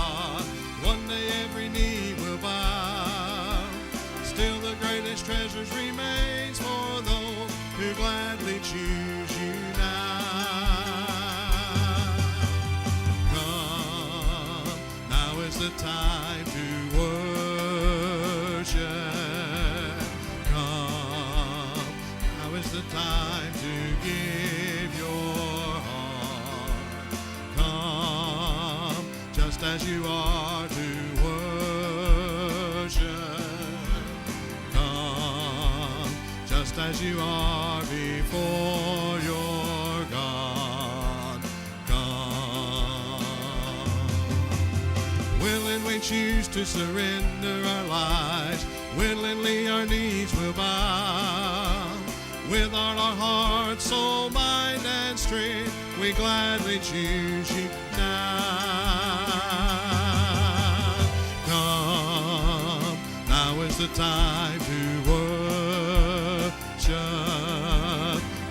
God. One day every knee will bow. Still the greatest treasures remains for those who gladly choose you now. Come, now is the time to worship. Come, now is the time to give your heart. Come, just as you are to worship. Come, just as you are before your God. Come. Willingly choose to surrender our lives. Willingly our knees will bow. With all our heart, soul, mind, and strength, we gladly choose you now. Come, now is the time to worship.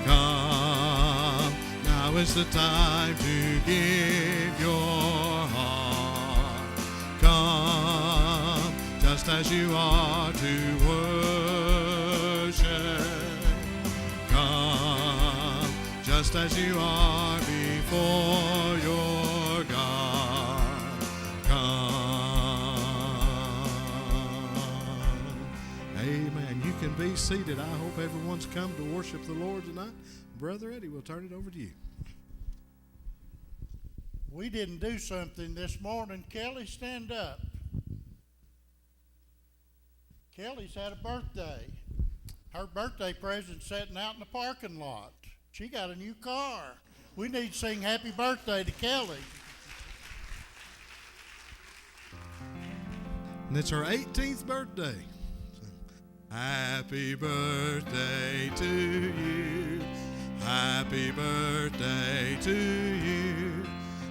Come, now is the time to give your heart. Come, just as you are to worship. Come, just as you are before your God. Come. Amen. You can be seated. I hope everyone's come to worship the Lord tonight. Brother Eddie, we'll turn it over to you. We didn't do something this morning. Kelly, stand up. Kelly's had a birthday. Her birthday present's sitting out in the parking lot. She got a new car. We need to sing happy birthday to Kelly. And it's her 18th birthday. Happy birthday to you. Happy birthday to you.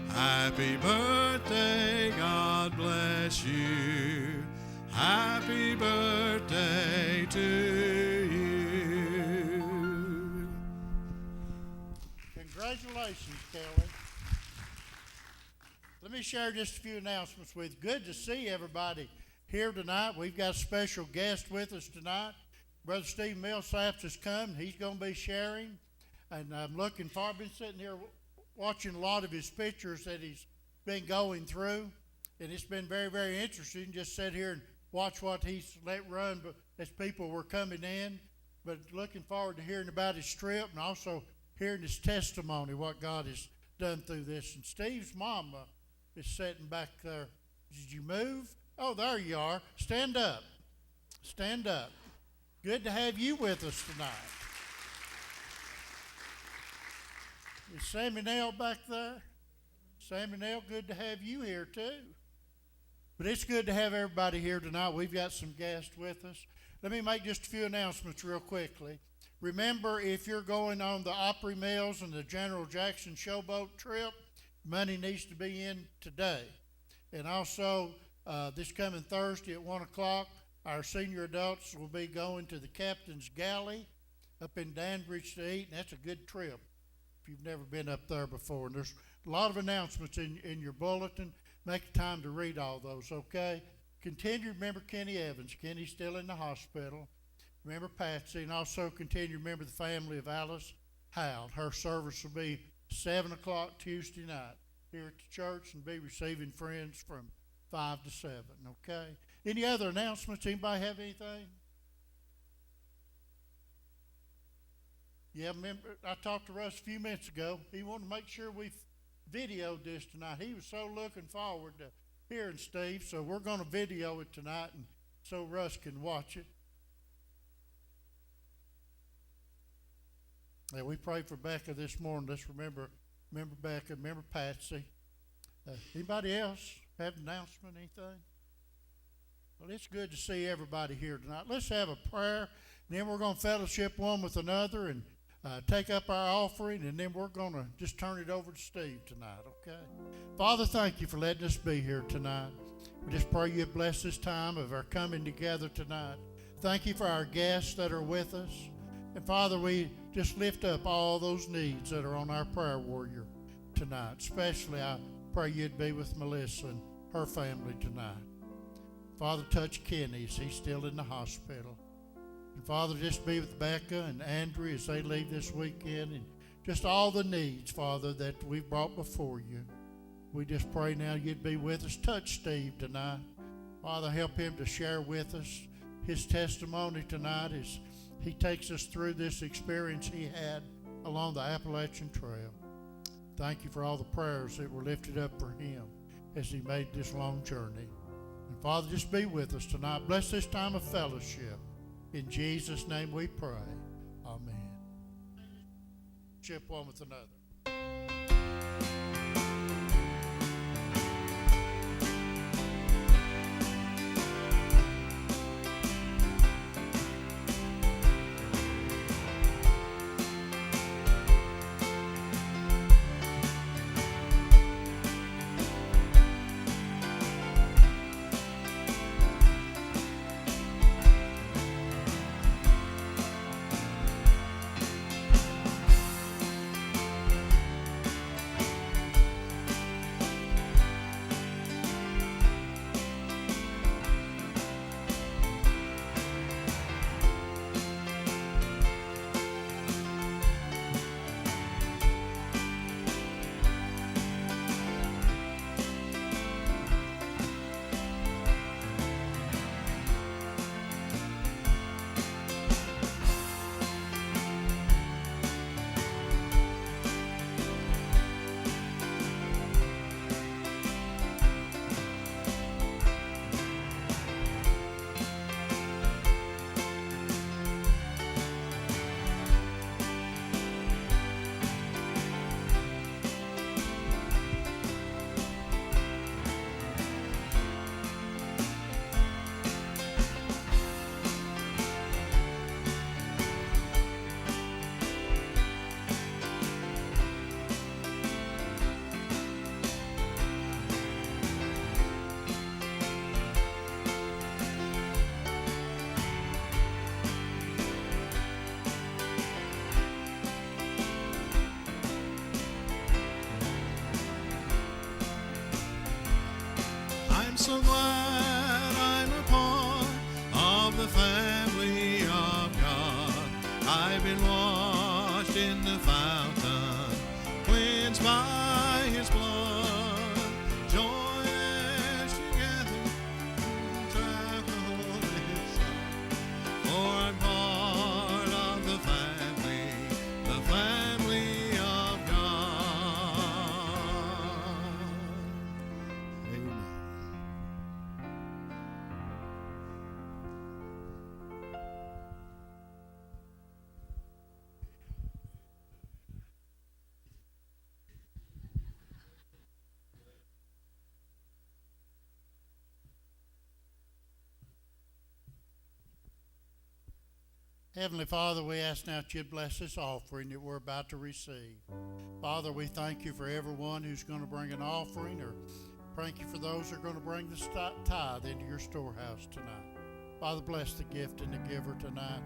Happy birthday, God bless you. Happy birthday to you. Congratulations, Kelly. Let me share just a few announcements with you. Good to see everybody here tonight. We've got a special guest with us tonight. Brother Steve Millsaps has come. He's going to be sharing. And I'm looking forward. I've been sitting here watching a lot of his pictures that he's been going through. And it's been very, very interesting. Just sit here and watch what he's let run as people were coming in. But looking forward to hearing about his trip and also hearing his testimony, what God has done through this. And Steve's mama is sitting back there. Did you move? Oh, there you are. Stand up. Stand up. Good to have you with us tonight. Is Sammy Nell back there? Sammy Nell, good to have you here too. But it's good to have everybody here tonight. We've got some guests with us. Let me make just a few announcements real quickly. Remember, if you're going on the Opry Mills and the General Jackson Showboat trip, money needs to be in today. And also, this coming Thursday at 1 o'clock, our senior adults will be going to the Captain's Galley up in Danbridge to eat, and that's a good trip if you've never been up there before. And there's a lot of announcements in your bulletin. Make time to read all those, okay? Continue to remember Kenny Evans. Kenny's still in the hospital. Remember Patsy, and also continue to remember the family of Alice Howell. Her service will be 7 o'clock Tuesday night here at the church and be receiving friends from 5 to 7, okay? Any other announcements? Anybody have anything? Yeah, remember, I talked to Russ a few minutes ago. He wanted to make sure we videoed this tonight. He was so looking forward to hearing Steve, so we're going to video it tonight and so Russ can watch it. Yeah, we prayed for Becca this morning. Let's remember Becca, remember Patsy. Anybody else have an announcement, anything? Well, it's good to see everybody here tonight. Let's have a prayer, and then we're going to fellowship one with another and take up our offering, and then we're going to just turn it over to Steve tonight, okay? Father, thank you for letting us be here tonight. We just pray you bless this time of our coming together tonight. Thank you for our guests that are with us. And Father, we just lift up all those needs that are on our prayer warrior tonight. Especially, I pray you'd be with Melissa and her family tonight. Father, touch Kenny as he's still in the hospital. And Father, just be with Becca and Andrew as they leave this weekend, and just all the needs, Father, that we've brought before you. We just pray now you'd be with us. Touch Steve tonight. Father, help him to share with us his testimony tonight as he takes us through this experience he had along the Appalachian Trail. Thank you for all the prayers that were lifted up for him as he made this long journey. And Father, just be with us tonight. Bless this time of fellowship. In Jesus' name we pray. Amen. Ship one with another. I'm so glad I'm a part of the family of God. I've been washed in the fountain, cleansed by His blood. Joy as together, travel this song. For I'm part of the family of God. Amen. Heavenly Father, we ask now that you'd bless this offering that we're about to receive. Father, we thank you for everyone who's going to bring an offering, or thank you for those who are going to bring the tithe into your storehouse tonight. Father, bless the gift and the giver tonight.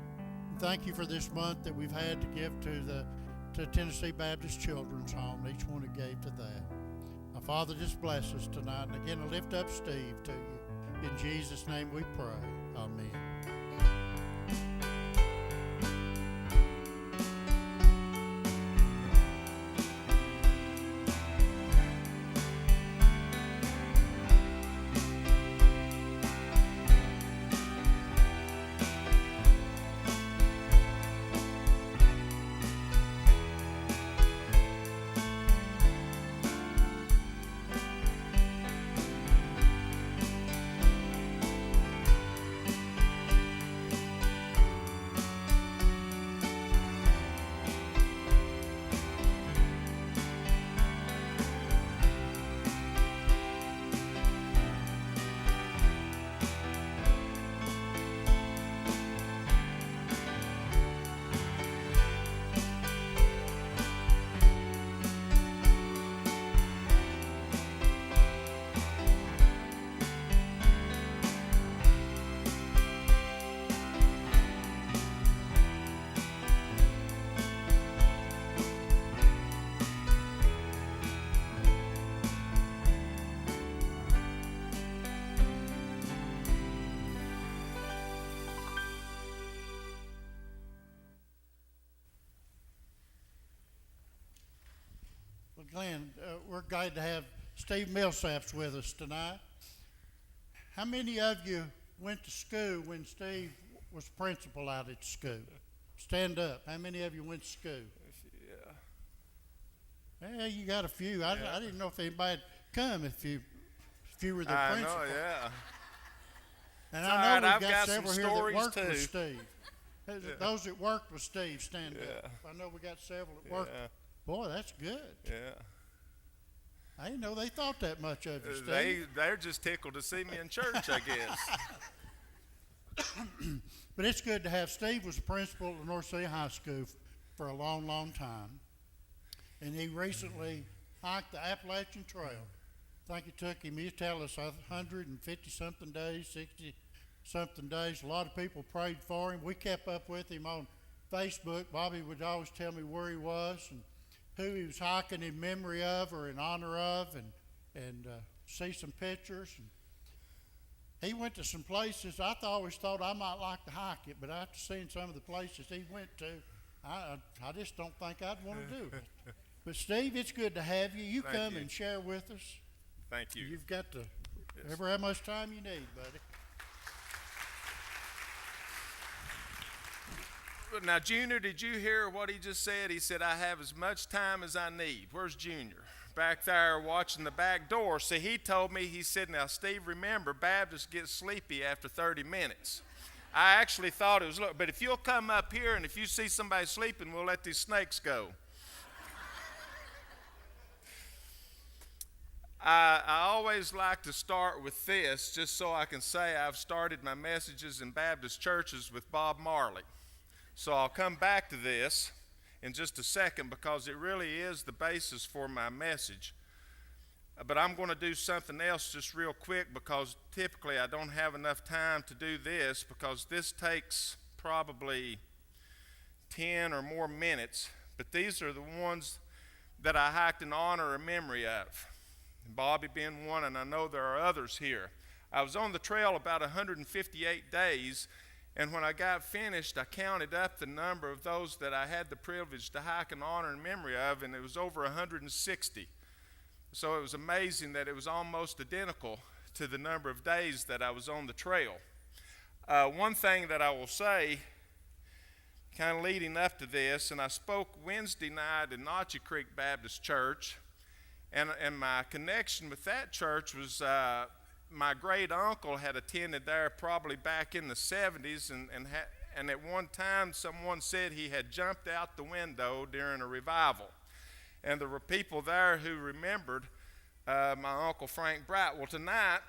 And thank you for this month that we've had to give to Tennessee Baptist Children's Home, each one who gave to that. Now, Father, just bless us tonight. And again, I lift up Steve to you. In Jesus' name we pray. Amen. Glenn, we're glad to have Steve Millsaps with us tonight. How many of you went to school when Steve was principal out at school? Stand up. How many of you went to school? Yeah, you got a few. I didn't know if anybody'd come if you were the principal. I know, yeah. And It's I know all right, we've I've got got some several here that stories worked too. with Steve. Those that worked with Steve, stand up. I know we got several that worked. Yeah. Boy, that's good. Yeah. I didn't know they thought that much of you, Steve. They're just tickled to see me in church, I guess. But it's good to have Steve was the principal at North City High School for a long, long time. And he recently hiked the Appalachian Trail. I think it took him, he tell us, 150-something days, 60-something days. A lot of people prayed for him. We kept up with him on Facebook. Bobby would always tell me where he was and who he was hiking in memory of or in honor of, and see some pictures. And he went to some places I always thought I might like to hike it, but after seeing some of the places he went to, I just don't think I'd want to do it. But Steve, it's good to have you. You Thank come you. and share with us. Thank you. You've got to ever how much time you need, buddy. Now, Junior, did you hear what he just said? He said, I have as much time as I need. Where's Junior? Back there watching the back door. See, he told me, he said, now, Steve, remember, Baptists get sleepy after 30 minutes. I actually thought it was, look, but if you'll come up here and if you see somebody sleeping, we'll let these snakes go. I always like to start with this just so I can say I've started my messages in Baptist churches with Bob Marley. So I'll come back to this in just a second because it really is the basis for my message. But I'm going to do something else just real quick because typically I don't have enough time to do this because this takes probably 10 or more minutes. But these are the ones that I hiked in honor or memory of. Bobby being one, and I know there are others here. I was on the trail about 158 days, and when I got finished, I counted up the number of those that I had the privilege to hike in honor and memory of, and it was over 160. So it was amazing that it was almost identical to the number of days that I was on the trail. One thing that I will say, kind of leading up to this, and I spoke Wednesday night in Notchie Creek Baptist Church, and my connection with that church was my great uncle had attended there probably back in the 70s, and at one time someone said he had jumped out the window during a revival. And there were people there who remembered my Uncle Frank Bright. Well, tonight,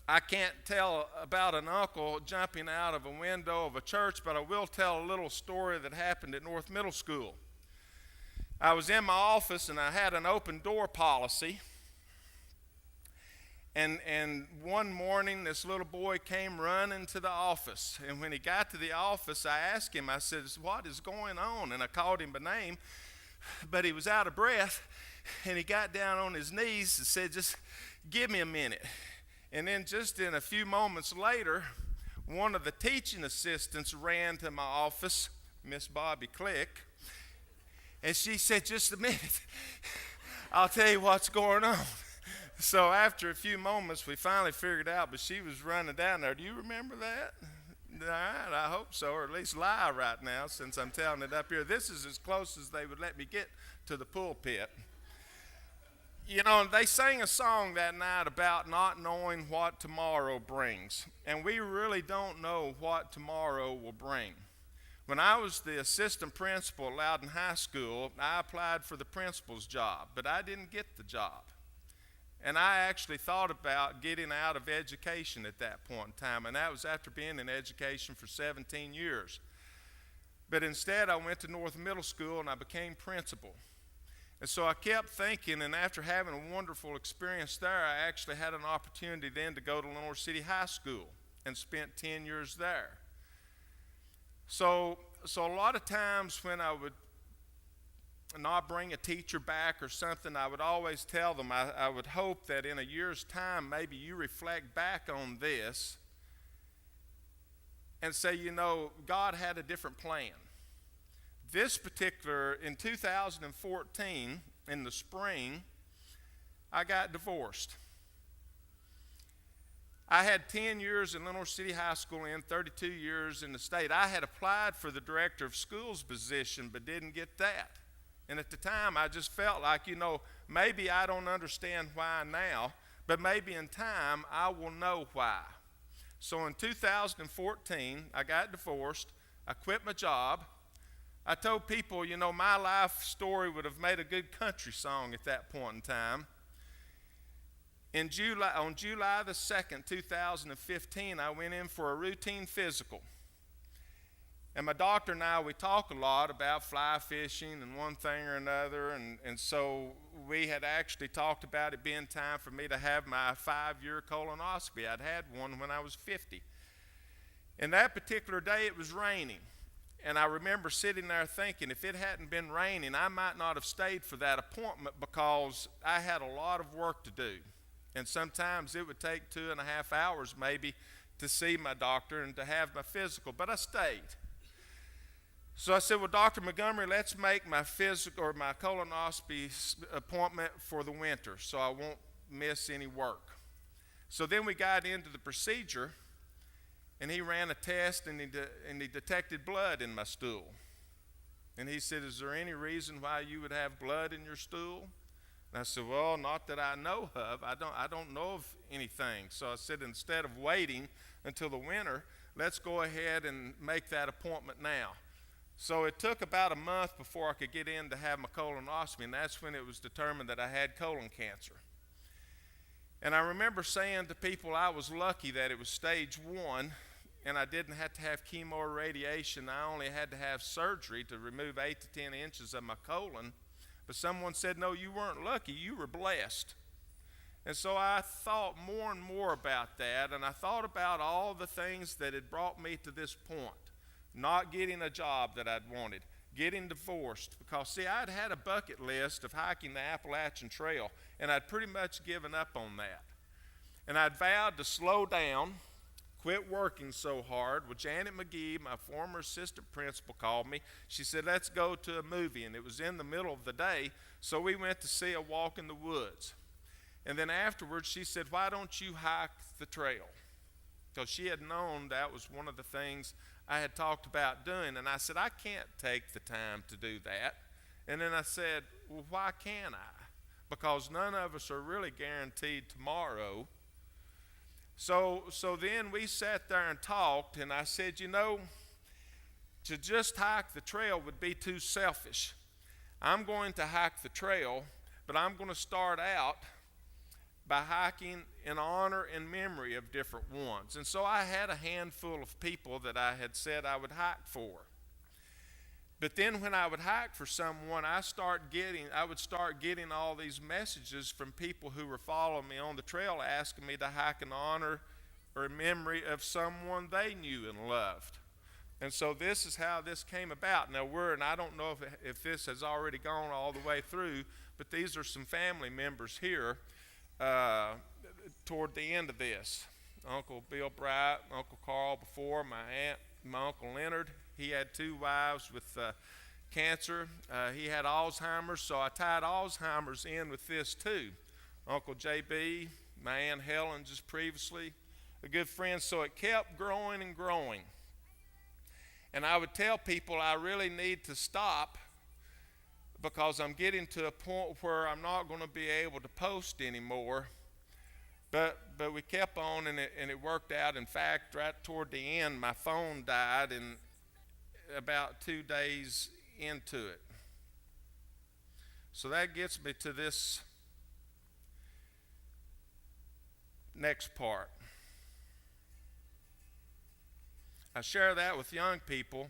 I can't tell about an uncle jumping out of a window of a church, but I will tell a little story that happened at North Middle School. I was in my office and I had an open door policy. And one morning this little boy came running to the office. And when he got to the office, I asked him, I said, what is going on? And I called him by name, but he was out of breath. And he got down on his knees and said, just give me a minute. And then just in a few moments later, one of the teaching assistants ran to my office, Miss Bobby Click. And she said, just a minute, I'll tell you what's going on. So after a few moments, we finally figured out, but she was running down there. Do you remember that? All right, I hope so, or at least lie right now since I'm telling it up here. This is as close as they would let me get to the pulpit. You know, they sang a song that night about not knowing what tomorrow brings, and we really don't know what tomorrow will bring. When I was the assistant principal at Loudon High School, I applied for the principal's job, but I didn't get the job. And I actually thought about getting out of education at that point in time, and that was after being in education for 17 years. But instead, I went to North Middle School and I became principal. And so I kept thinking, and after having a wonderful experience there, I actually had an opportunity then to go to Lenore City High School and spent 10 years there. So a lot of times when I would not bring a teacher back or something, I would always tell them, I would hope that in a year's time, maybe you reflect back on this and say, you know, God had a different plan. This particular, in 2014, in the spring, I got divorced. I had 10 years in Lenore City High School and 32 years in the state. I had applied for the director of schools position but didn't get that. And at the time, I just felt like, maybe I don't understand why now, but maybe in time I will know why. So in 2014, I got divorced. I quit my job. I told people, my life story would have made a good country song at that point in time. On July the 2nd, 2015, I went in for a routine physical. And my doctor and I, we talk a lot about fly fishing and one thing or another. And so we had actually talked about it being time for me to have my 5-year colonoscopy. I'd had one when I was 50. And that particular day, it was raining. And I remember sitting there thinking, if it hadn't been raining, I might not have stayed for that appointment because I had a lot of work to do. And sometimes it would take 2.5 hours maybe to see my doctor and to have my physical, but I stayed. So I said, well, Dr. Montgomery, let's make my physical or my colonoscopy appointment for the winter so I won't miss any work. So then we got into the procedure, and he ran a test, and he detected blood in my stool. And he said, is there any reason why you would have blood in your stool? And I said, well, not that I know of. I don't know of anything. So I said, instead of waiting until the winter, let's go ahead and make that appointment now. So it took about a month before I could get in to have my colonoscopy, and that's when it was determined that I had colon cancer. And I remember saying to people I was lucky that it was stage 1, and I didn't have to have chemo or radiation. I only had to have surgery to remove 8 to 10 inches of my colon. But someone said, no, you weren't lucky, you were blessed. And so I thought more and more about that, and I thought about all the things that had brought me to this point. Not getting a job that I'd wanted, getting divorced, because see, I'd had a bucket list of hiking the Appalachian Trail, and I'd pretty much given up on that. And I'd vowed to slow down, quit working so hard. Well, Janet McGee, my former assistant principal, called me. She said, let's go to a movie, and it was in the middle of the day, so we went to see A Walk in the Woods. And then afterwards, she said, why don't you hike the trail? Because she had known that was one of the things I had talked about doing, and I said, I can't take the time to do that. And then I said, well, why can't I? Because none of us are really guaranteed tomorrow. So then we sat there and talked, and I said, to just hike the trail would be too selfish. I'm going to hike the trail, but I'm going to start out by hiking in honor and memory of different ones. And so I had a handful of people that I had said I would hike for. But then when I would hike for someone, I would start getting all these messages from people who were following me on the trail asking me to hike in honor or memory of someone they knew and loved. And so this is how this came about. Now and I don't know if this has already gone all the way through, but these are some family members here toward the end of this. Uncle Bill Bright, Uncle Carl before, my aunt, my Uncle Leonard. He had 2 wives with cancer. He had Alzheimer's, so I tied Alzheimer's in with this too. Uncle J.B., my Aunt Helen just previously, a good friend. So it kept growing and growing. And I would tell people I really need to stop because I'm getting to a point where I'm not going to be able to post anymore. But we kept on, and it worked out. In fact, right toward the end, my phone died, and about 2 days into it. So that gets me to this next part. I share that with young people.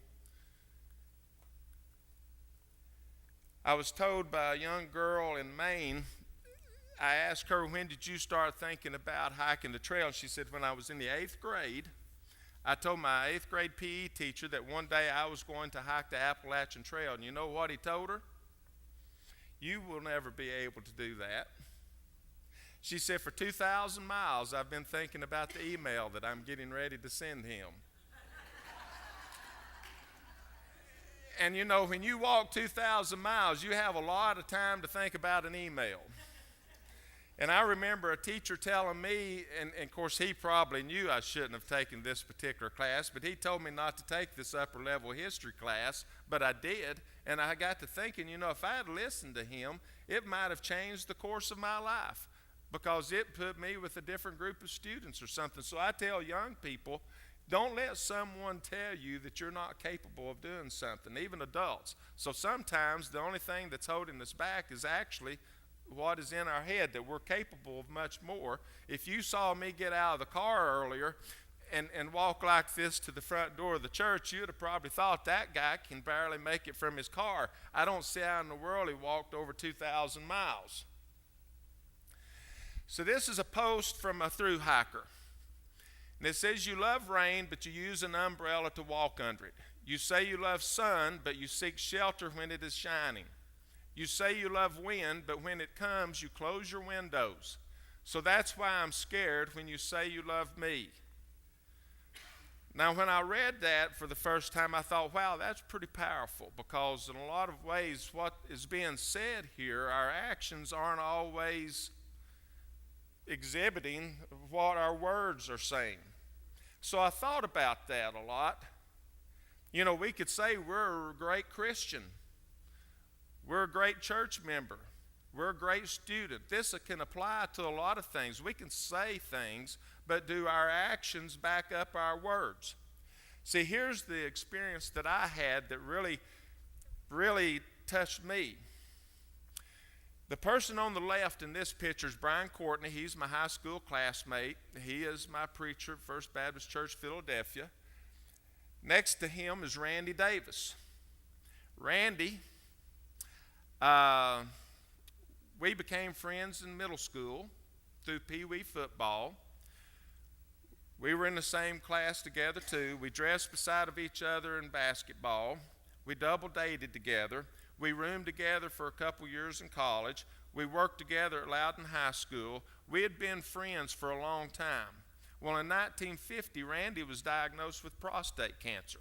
I was told by a young girl in Maine, I asked her, when did you start thinking about hiking the trail? She said, when I was in the 8th grade. I told my 8th grade PE teacher that one day I was going to hike the Appalachian Trail. And you know what he told her? You will never be able to do that. She said, for 2,000 miles, I've been thinking about the email that I'm getting ready to send him. And you know, when you walk 2,000 miles, you have a lot of time to think about an email. And I remember a teacher telling me, and of course he probably knew I shouldn't have taken this particular class, but he told me not to take this upper level history class, but I did. And I got to thinking, you know, if I had listened to him, it might have changed the course of my life, because it put me with a different group of students or something. So I tell young people, don't let someone tell you that you're not capable of doing something, even adults. So sometimes the only thing that's holding us back is actually what is in our head, that we're capable of much more. If you saw me get out of the car earlier and walk like this to the front door of the church, you'd have probably thought that guy can barely make it from his car. I don't see how in the world he walked over 2,000 miles. So this is a post from a thru hiker. And it says, you love rain, but you use an umbrella to walk under it. You say you love sun, but you seek shelter when it is shining. You say you love wind, but when it comes, you close your windows. So that's why I'm scared when you say you love me. Now, when I read that for the first time, I thought, wow, that's pretty powerful, because in a lot of ways, what is being said here, our actions aren't always exhibiting what our words are saying. So I thought about that a lot. You know, we could say we're a great Christian. We're a great church member. We're a great student. This can apply to a lot of things. We can say things, but do our actions back up our words? See, here's the experience that I had that really touched me. The person on the left in this picture is Brian Courtney. He's my high school classmate. He is my preacher at First Baptist Church, Philadelphia. Next to him is Randy Davis. Randy, we became friends in middle school through Pee Wee football. We were in the same class together too. We dressed beside of each other in basketball. We double dated together. We roomed together for a couple years in college. We worked together at Loudon High School. We had been friends for a long time. Well, in 1950, Randy was diagnosed with prostate cancer.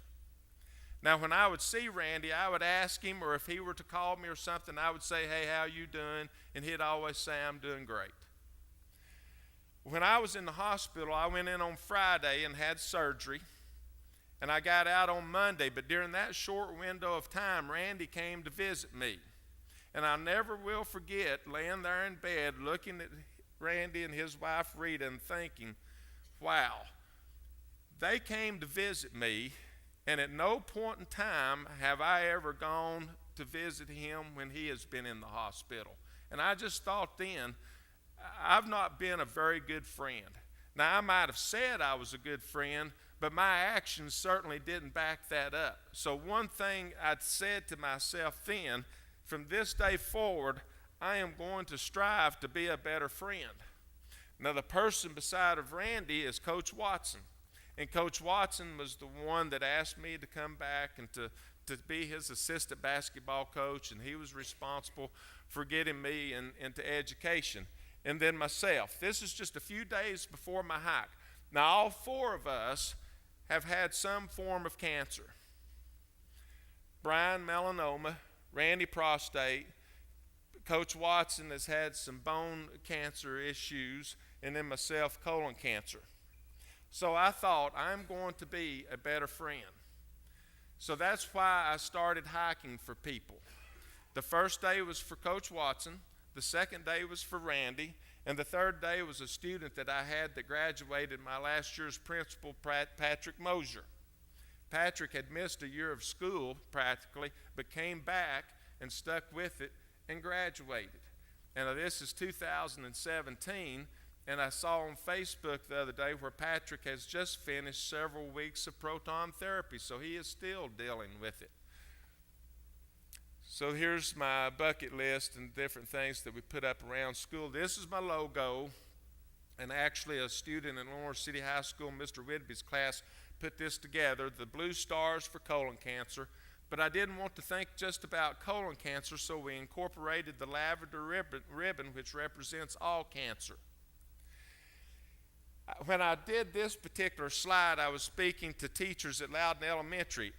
Now, when I would see Randy, I would ask him, or if he were to call me or something, I would say, hey, how you doing? And he'd always say, I'm doing great. When I was in the hospital, I went in on Friday and had surgery, and I got out on Monday. But during that short window of time, Randy came to visit me. And I never will forget laying there in bed looking at Randy and his wife Rita and thinking, wow, they came to visit me, and at no point in time have I ever gone to visit him when he has been in the hospital. And I just thought then, I've not been a very good friend. Now, I might have said I was a good friend, but my actions certainly didn't back that up. So one thing I'd said to myself then, from this day forward, I am going to strive to be a better friend. Now, the person beside of Randy is Coach Watson. And Coach Watson was the one that asked me to come back and to be his assistant basketball coach, and he was responsible for getting me into education. And then myself. This is just a few days before my hike. Now, all four of us have had some form of cancer. Brian, melanoma. Randy, prostate. Coach Watson has had some bone cancer issues. And then myself, colon cancer. So I thought, I'm going to be a better friend. So that's why I started hiking for people. The first day was for Coach Watson. The second day was for Randy, and the third day was a student that I had that graduated my last year's principal, Patrick Mosier. Patrick had missed a year of school practically, but came back and stuck with it and graduated. And this is 2017, and I saw on Facebook the other day where Patrick has just finished several weeks of proton therapy, so he is still dealing with it. So here's my bucket list and different things that we put up around school. This is my logo, and actually a student in Lawrence City High School, Mr. Whitby's class, put this together, the blue stars for colon cancer. But I didn't want to think just about colon cancer, so we incorporated the lavender ribbon, which represents all cancer. When I did this particular slide, I was speaking to teachers at Loudon Elementary.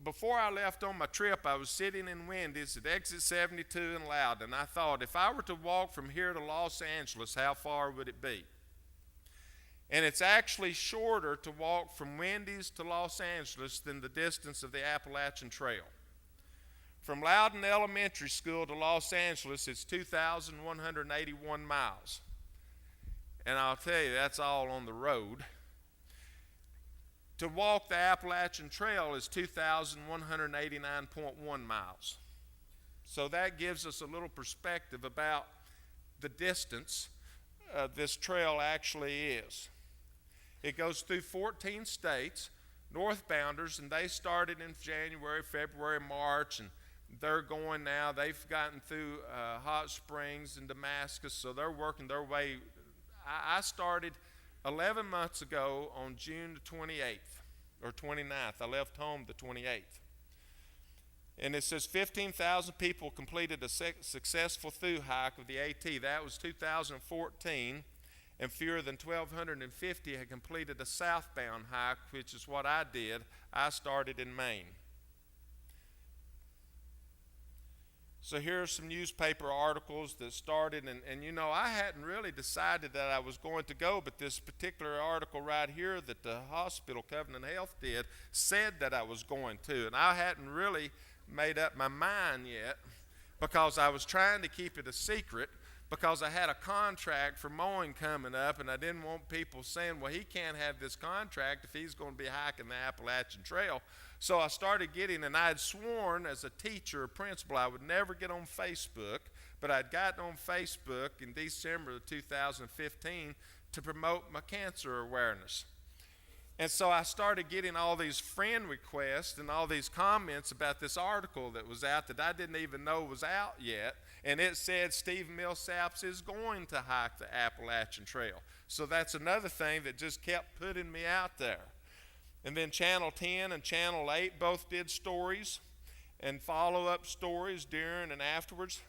before I left on my trip, I was sitting in Wendy's at exit 72 in Loudon, and I thought, if I were to walk from here to Los Angeles, how far would it be? And it's actually shorter to walk from Wendy's to Los Angeles than the distance of the Appalachian Trail. From Loudon Elementary School to Los Angeles, it's 2,181 miles. And I'll tell you, that's all on the road. To walk the Appalachian Trail is 2,189.1 miles. So that gives us a little perspective about the distance this trail actually is. It goes through 14 states, northbounders, and they started in January, February, March, and they're going now. They've gotten through Hot Springs and Damascus, so they're working their way. I started 11 months ago on June the 28th or 29th. I left home the 28th. And it says 15,000 people completed a successful through hike of the AT. That was 2014. And fewer than 1,250 had completed a southbound hike, which is what I did. I started in Maine. So here are some newspaper articles that started, and you know, I hadn't really decided that I was going to go, but this particular article right here that the hospital, Covenant Health, did said that I was going to, and I hadn't really made up my mind yet because I was trying to keep it a secret, because I had a contract for mowing coming up, and I didn't want people saying, well, he can't have this contract if he's going to be hiking the Appalachian Trail. So I started getting, and I had sworn as a teacher or principal I would never get on Facebook, but I'd gotten on Facebook in December of 2015 to promote my cancer awareness. And so I started getting all these friend requests and all these comments about this article that was out that I didn't even know was out yet. And it said Steve Millsaps is going to hike the Appalachian Trail. So that's another thing that just kept putting me out there. And then Channel 10 and Channel 8 both did stories and follow-up stories during and afterwards.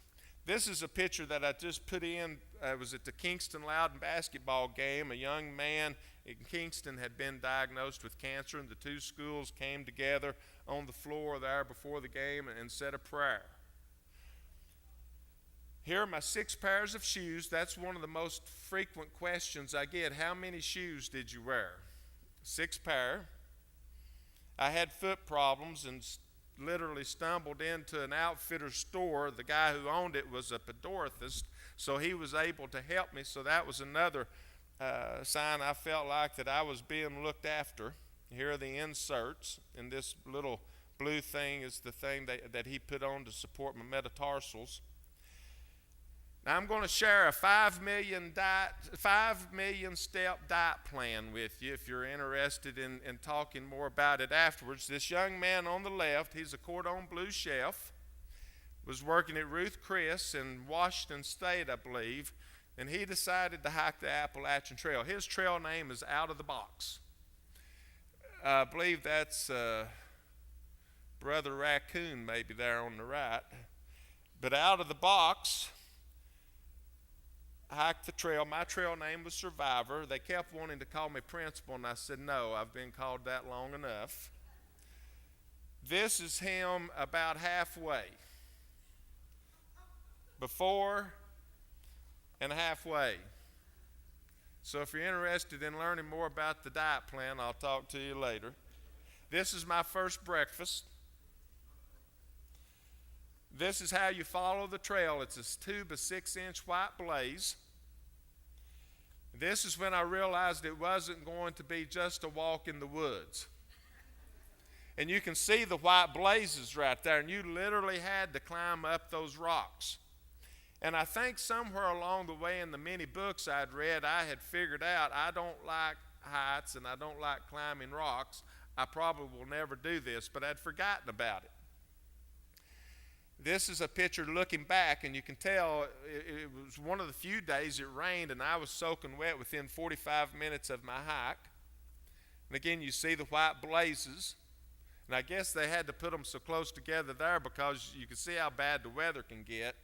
This is a picture that I just put in. I was at the Kingston-Loudon basketball game. A young man in Kingston had been diagnosed with cancer, and the two schools came together on the floor there before the game and said a prayer. Here are my 6 pairs of shoes. That's one of the most frequent questions I get. How many shoes did you wear? 6 pair. I had foot problems and literally stumbled into an outfitter store. The guy who owned it was a podorthist, so he was able to help me. So that was another sign I felt like that I was being looked after. Here are the inserts, and this little blue thing is the thing that he put on to support my metatarsals. Now I'm going to share a 5 million step diet plan with you if you're interested in talking more about it afterwards. This young man on the left, he's a cordon bleu chef, was working at Ruth Chris in Washington State, I believe, and he decided to hike the Appalachian Trail. His trail name is Out of the Box. I believe that's Brother Raccoon maybe there on the right. But Out of the Box hiked the trail. My trail name was Survivor. They kept wanting to call me Principal, and I said, no, I've been called that long enough. This is him about halfway. Before and halfway. So if you're interested in learning more about the diet plan, I'll talk to you later. This is my first breakfast. This is how you follow the trail. It's a tube of 6-inch white blaze. This is when I realized it wasn't going to be just a walk in the woods. And you can see the white blazes right there, and you literally had to climb up those rocks. And I think somewhere along the way in the many books I'd read, I had figured out I don't like heights and I don't like climbing rocks. I probably will never do this, but I'd forgotten about it. This is a picture looking back, and you can tell it was one of the few days it rained, and I was soaking wet within 45 minutes of my hike. And again, you see the white blazes, and I guess they had to put them so close together there because you can see how bad the weather can get.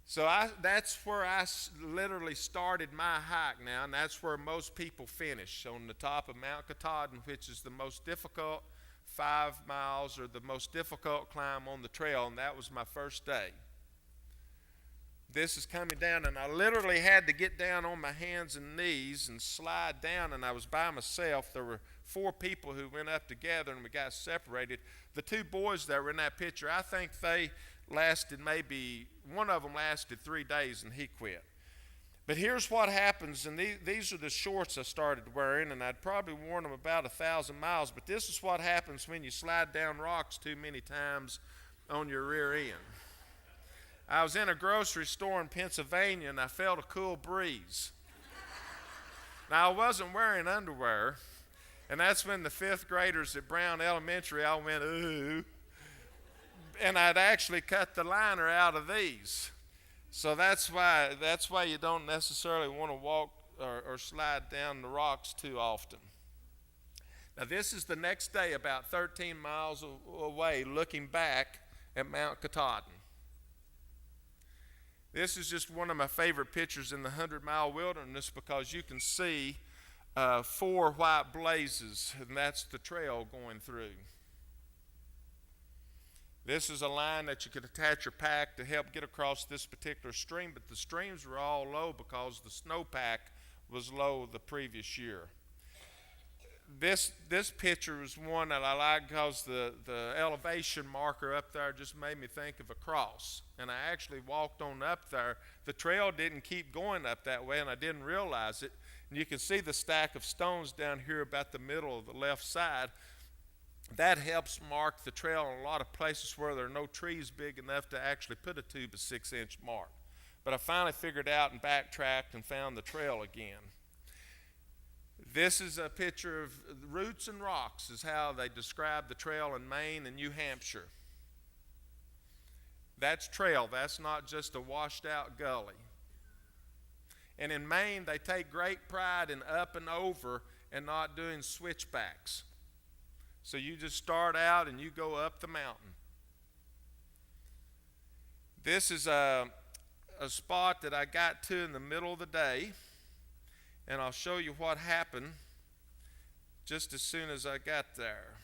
So that's where I literally started my hike now, and that's where most people finish, on the top of Mount Katahdin, which is the most difficult 5 miles or the most difficult climb on the trail, and that was my first day. This is coming down, and I literally had to get down on my hands and knees and slide down, and I was by myself. There were 4 people who went up together, and we got separated. The 2 boys that were in that picture, I think they lasted one of them lasted 3 days, and he quit. But here's what happens, and these are the shorts I started wearing, and I'd probably worn them about 1,000 miles, but this is what happens when you slide down rocks too many times on your rear end. I was in a grocery store in Pennsylvania, and I felt a cool breeze. Now, I wasn't wearing underwear, and that's when the 5th graders at Brown Elementary all went, ooh. And I'd actually cut the liner out of these. So that's why you don't necessarily want to walk or slide down the rocks too often. Now, this is the next day, about 13 miles away, looking back at Mount Katahdin. This is just one of my favorite pictures in the 100-mile wilderness because you can see 4 white blazes, and that's the trail going through. This is a line that you could attach your pack to help get across this particular stream, but the streams were all low because the snowpack was low the previous year. This picture is one that I like because the elevation marker up there just made me think of a cross. And I actually walked on up there. The trail didn't keep going up that way, and I didn't realize it. And you can see the stack of stones down here about the middle of the left side. That helps mark the trail in a lot of places where there are no trees big enough to actually put a 2 by 6-inch mark. But I finally figured out and backtracked and found the trail again. This is a picture of roots and rocks is how they describe the trail in Maine and New Hampshire. That's trail. That's not just a washed out gully. And in Maine, they take great pride in up and over and not doing switchbacks. So you just start out and you go up the mountain. This is a spot that I got to in the middle of the day. And I'll show you what happened just as soon as I got there.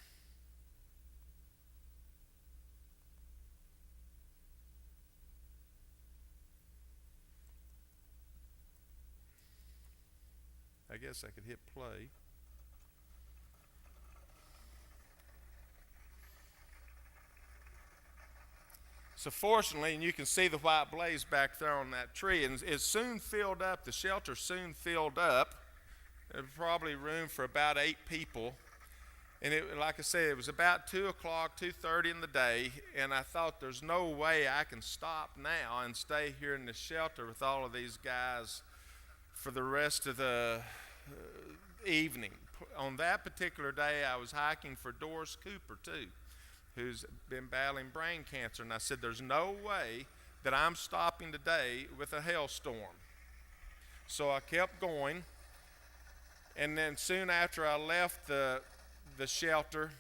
I guess I could hit play. So fortunately, and you can see the white blaze back there on that tree, and it soon filled up. The shelter soon filled up. There was probably room for about 8 people. And like I said, it was about 2 o'clock, 2:30 in the day, and I thought there's no way I can stop now and stay here in the shelter with all of these guys for the rest of the evening. On that particular day, I was hiking for Doris Cooper, too, who's been battling brain cancer. And I said, there's no way that I'm stopping today with a hailstorm. So I kept going. And then soon after I left the shelter,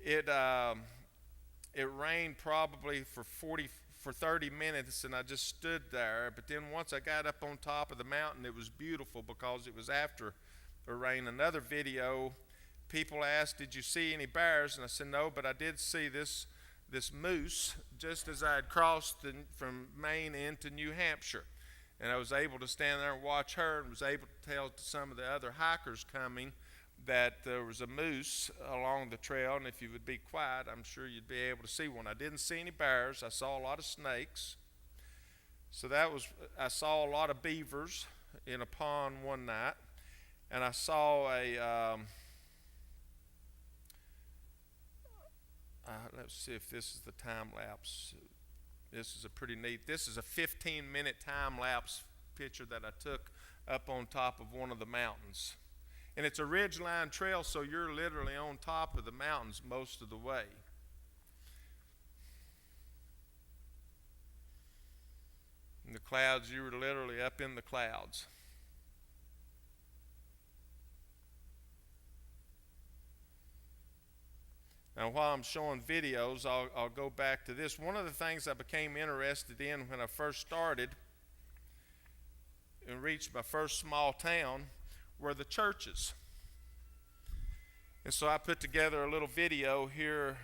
it rained probably for 30 minutes, and I just stood there. But then once I got up on top of the mountain, it was beautiful because it was after the rain. Another video, people asked, did you see any bears? And I said, no, but I did see this moose just as I had crossed from Maine into New Hampshire. And I was able to stand there and watch her, and was able to tell to some of the other hikers coming that there was a moose along the trail, and if you would be quiet, I'm sure you'd be able to see one. I didn't see any bears. I saw a lot of snakes. So I saw a lot of beavers in a pond one night, and I saw let's see if this is the time lapse. This is this is a 15-minute time lapse picture that I took up on top of one of the mountains. And it's a ridgeline trail, so you're literally on top of the mountains most of the way. In the clouds, you were literally up in the clouds. Now, while I'm showing videos, I'll go back to this. One of the things I became interested in when I first started and reached my first small town were the churches. And so I put together a little video here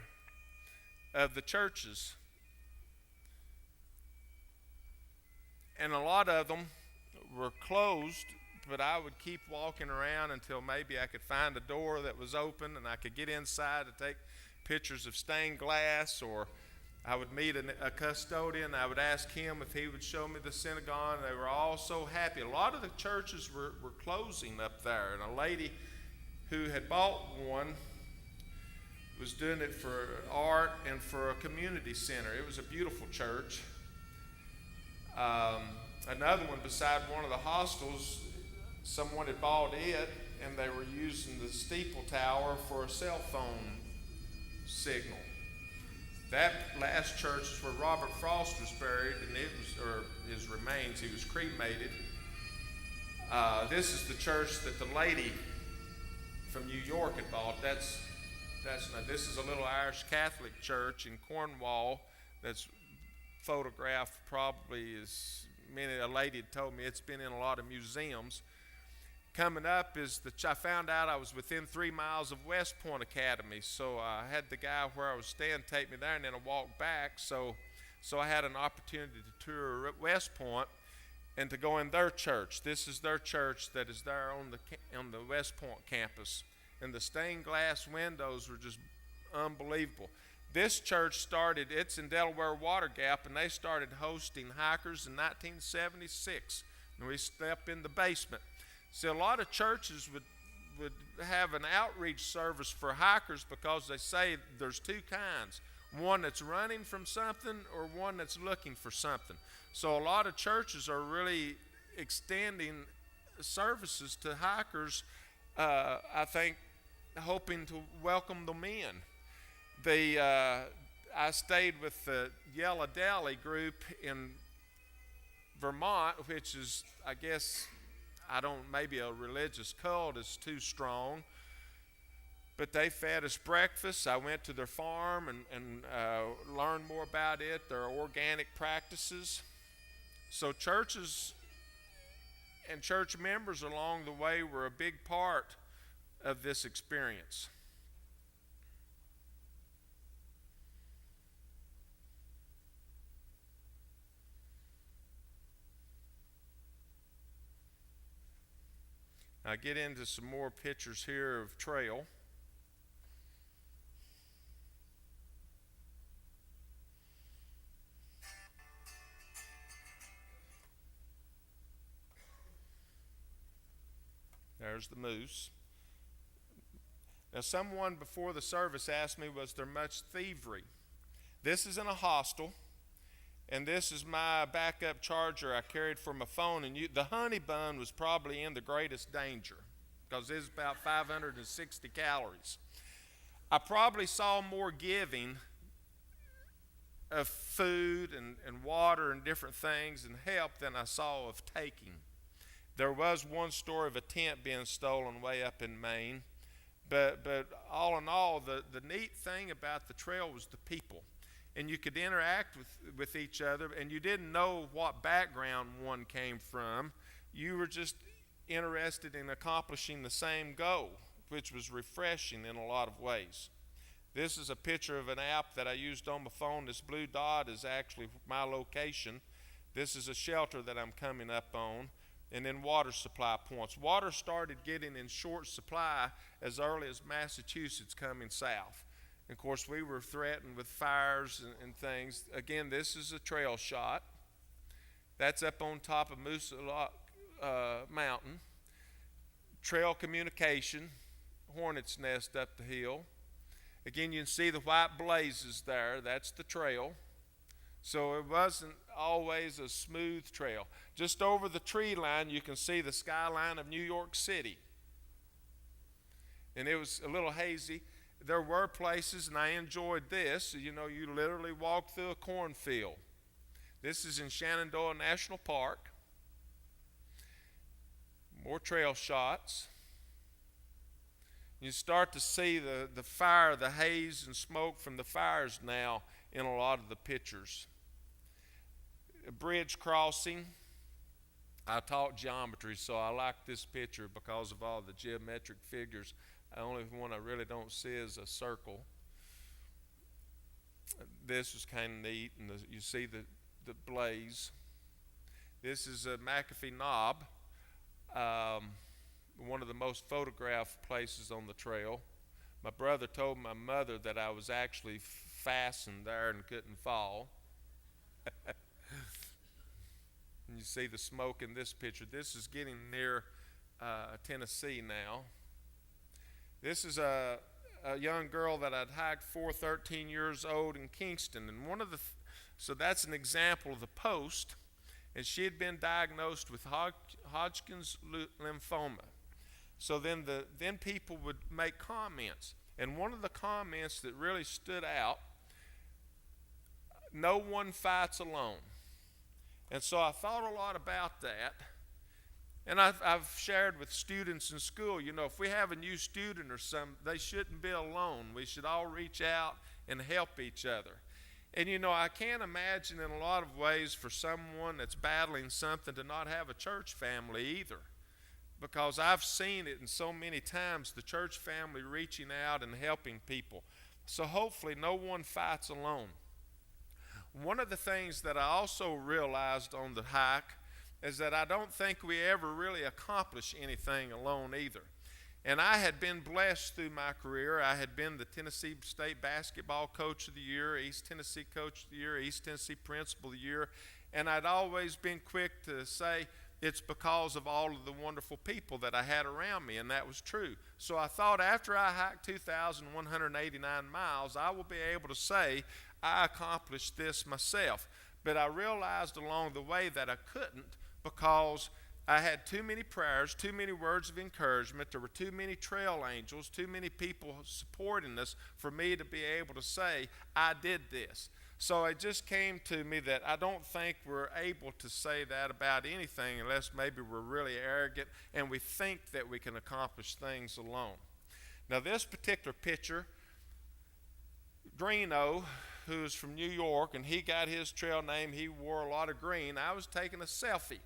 of the churches. And a lot of them were closed, but I would keep walking around until maybe I could find a door that was open and I could get inside to take pictures of stained glass, or I would meet a custodian. I would ask him if he would show me the synagogue. They were all so happy. A lot of the churches were closing up there, and a lady who had bought one was doing it for art and for a community center. It was a beautiful church. Another one beside one of the hostels, someone had bought it, and they were using the steeple tower for a cell phone signal. That last church is where Robert Frost was buried, and his remains. He was cremated. This is the church that the lady from New York had bought. This is a little Irish Catholic church in Cornwall that's photographed probably a lady had told me it's been in a lot of museums. Coming up is I found out I was within 3 miles of West Point Academy, so I had the guy where I was staying take me there, and then I walked back. So I had an opportunity to tour West Point and to go in their church. This is their church that is there on the West Point campus, and the stained glass windows were just unbelievable. This church it's in Delaware Water Gap, and they started hosting hikers in 1976, and we stepped in the basement. See, a lot of churches would have an outreach service for hikers because they say there's two kinds, one that's running from something or one that's looking for something. So a lot of churches are really extending services to hikers, I think, hoping to welcome them in. I stayed with the Yellow Deli group in Vermont, which is, I guess, maybe a religious cult is too strong, but they fed us breakfast. I went to their farm and learned more about it, their organic practices. So churches and church members along the way were a big part of this experience. I get into some more pictures here of trail. There's the moose. Now, someone before the service asked me, was there much thievery? This is in a hostel, and this is my backup charger I carried for my phone. And the honey bun was probably in the greatest danger because it's about 560 calories. I probably saw more giving of food and water and different things and help than I saw of taking. There was one story of a tent being stolen way up in Maine. But all in all, the neat thing about the trail was the people. And you could interact with each other, and you didn't know what background one came from. You were just interested in accomplishing the same goal, which was refreshing in a lot of ways. This is a picture of an app that I used on my phone. This blue dot is actually my location. This is a shelter that I'm coming up on. And then water supply points. Water started getting in short supply as early as Massachusetts coming south. And of course, we were threatened with fires and things. Again, this is a trail shot. That's up on top of Moosalok Mountain. Trail communication, hornet's nest up the hill. Again, you can see the white blazes there. That's the trail. So it wasn't always a smooth trail. Just over the tree line, you can see the skyline of New York City. And it was a little hazy. There were places, and I enjoyed this, you literally walk through a cornfield. This is in Shenandoah National Park. More trail shots. You start to see the fire, the haze and smoke from the fires now in a lot of the pictures. A bridge crossing. I taught geometry, so I like this picture because of all the geometric figures The only one I really don't see is a circle. This is kind of neat, and you see the blaze. This is a McAfee knob, one of the most photographed places on the trail. My brother told my mother that I was actually fastened there and couldn't fall. And you see the smoke in this picture. This is getting near Tennessee now. This is a young girl that I'd hiked for 13 years old in Kingston. And so that's an example of the post. And she had been diagnosed with Hodgkin's lymphoma. So then people would make comments. And one of the comments that really stood out, no one fights alone. And so I thought a lot about that. And I've shared with students in school, if we have a new student or something, they shouldn't be alone. We should all reach out and help each other. And I can't imagine in a lot of ways for someone that's battling something to not have a church family either. Because I've seen it in so many times, the church family reaching out and helping people. So hopefully no one fights alone. One of the things that I also realized on the hike is that I don't think we ever really accomplish anything alone either. And I had been blessed through my career. I had been the Tennessee State Basketball Coach of the Year, East Tennessee Coach of the Year, East Tennessee Principal of the Year, and I'd always been quick to say it's because of all of the wonderful people that I had around me, and that was true. So I thought after I hiked 2,189 miles, I will be able to say I accomplished this myself. But I realized along the way that I couldn't, because I had too many prayers, too many words of encouragement. There were too many trail angels, too many people supporting us for me to be able to say, I did this. So it just came to me that I don't think we're able to say that about anything unless maybe we're really arrogant and we think that we can accomplish things alone. Now this particular picture, Greeno, who's from New York, and he got his trail name, he wore a lot of green. I was taking a selfie.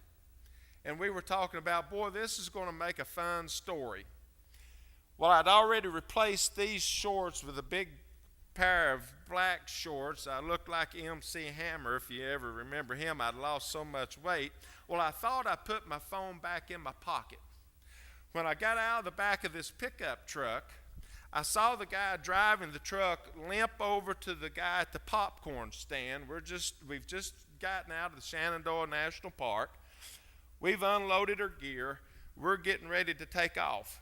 And we were talking about, boy, this is going to make a fun story. Well, I'd already replaced these shorts with a big pair of black shorts. I looked like MC Hammer, if you ever remember him. I'd lost so much weight. Well, I thought I put my phone back in my pocket. When I got out of the back of this pickup truck, I saw the guy driving the truck limp over to the guy at the popcorn stand. We've just gotten out of the Shenandoah National Park. We've unloaded our gear. We're getting ready to take off.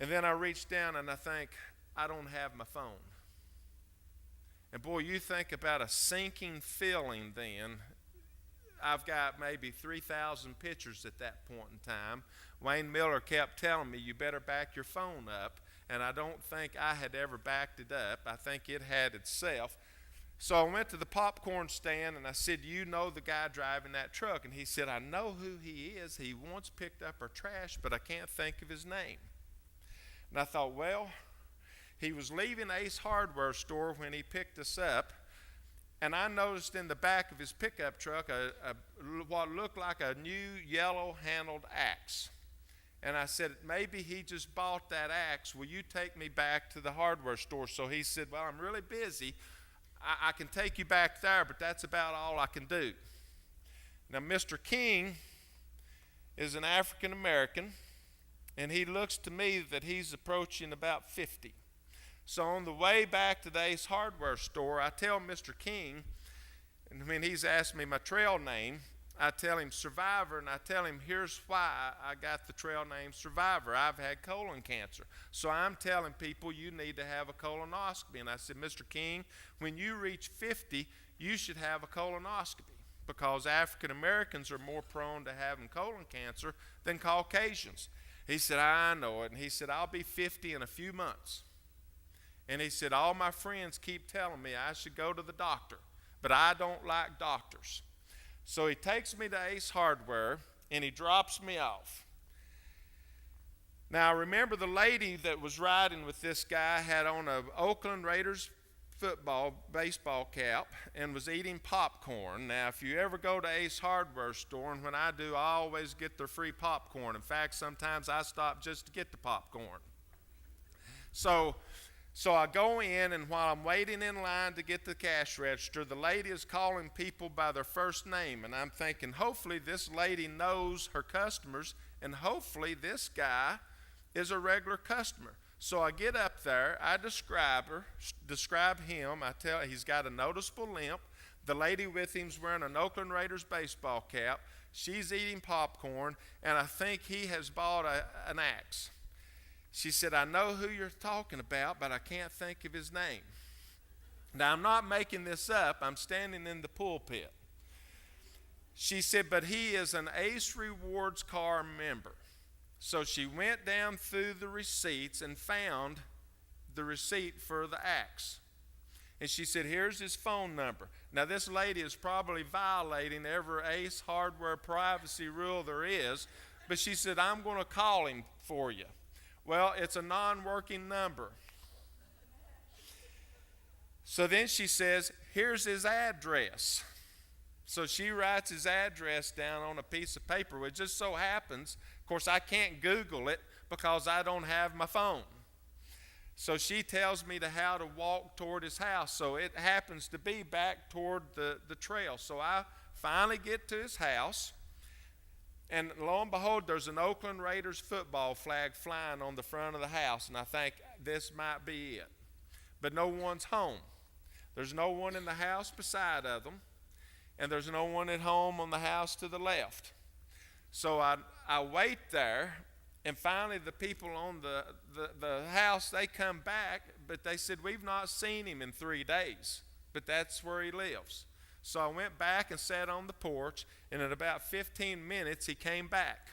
And then I reach down and I think, I don't have my phone. And boy, you think about a sinking feeling then. I've got maybe 3,000 pictures at that point in time. Wayne Miller kept telling me, you better back your phone up. And I don't think I had ever backed it up. I think it had itself. So I went to the popcorn stand and I said, you know the guy driving that truck? And he said, I know who he is. He once picked up our trash, but I can't think of his name. And I thought, well, he was leaving Ace Hardware store when he picked us up. And I noticed in the back of his pickup truck what looked like a new yellow-handled axe. And I said, maybe he just bought that axe. Will you take me back to the hardware store? So he said, well, I'm really busy. I can take you back there, but that's about all I can do. Now, Mr. King is an African American, and he looks to me that he's approaching about 50. So on the way back to the Ace Hardware store, I tell Mr. King, and when he's asked me my trail name, I tell him Survivor, and I tell him here's why I got the trail name Survivor. I've had colon cancer. So I'm telling people you need to have a colonoscopy. And I said, Mr. King, when you reach 50, you should have a colonoscopy because African Americans are more prone to having colon cancer than Caucasians. He said, I know it. And he said, I'll be 50 in a few months. And he said, all my friends keep telling me I should go to the doctor, but I don't like doctors. So he takes me to Ace Hardware, and he drops me off. Now, I remember the lady that was riding with this guy had on a Oakland Raiders baseball cap and was eating popcorn. Now, if you ever go to Ace Hardware store, and when I do, I always get their free popcorn. In fact, sometimes I stop just to get the popcorn. So I go in, and while I'm waiting in line to get the cash register, the lady is calling people by their first name. And I'm thinking, hopefully this lady knows her customers, and hopefully this guy is a regular customer. So I get up there, I describe him. I tell he's got a noticeable limp. The lady with him's wearing an Oakland Raiders baseball cap. She's eating popcorn, and I think he has bought an axe. She said, I know who you're talking about, but I can't think of his name. Now, I'm not making this up. I'm standing in the pulpit. She said, but he is an Ace Rewards car member. So she went down through the receipts and found the receipt for the axe. And she said, here's his phone number. Now, this lady is probably violating every Ace Hardware privacy rule there is, but she said, I'm going to call him for you. Well, it's a non-working number. So then she says, here's his address. So she writes his address down on a piece of paper. It just so happens, of course, I can't Google it because I don't have my phone. So she tells me how to walk toward his house. So it happens to be back toward the trail. So I finally get to his house. And lo and behold, there's an Oakland Raiders football flag flying on the front of the house. And I think this might be it. But no one's home. There's no one in the house beside of them. And there's no one at home on the house to the left. So I wait there. And finally the people on the house, they come back. But they said, we've not seen him in 3 days. But that's where he lives. So I went back and sat on the porch, and in about 15 minutes, he came back.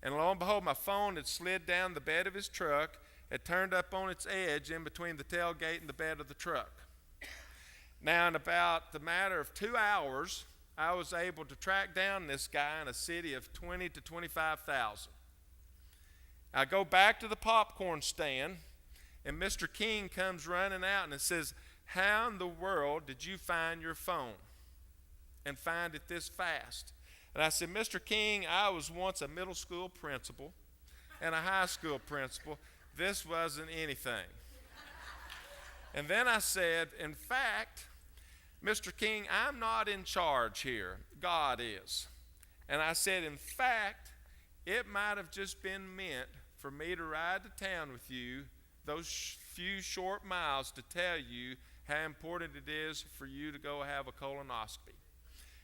And lo and behold, my phone had slid down the bed of his truck. It turned up on its edge in between the tailgate and the bed of the truck. Now, in about the matter of 2 hours, I was able to track down this guy in a city of 20 to 25,000. I go back to the popcorn stand, and Mr. King comes running out and says, how in the world did you find your phone and find it this fast? And I said, Mr. King, I was once a middle school principal and a high school principal. This wasn't anything. And then I said, in fact, Mr. King, I'm not in charge here. God is. And I said, in fact, it might have just been meant for me to ride to town with you those few short miles to tell you how important it is for you to go have a colonoscopy.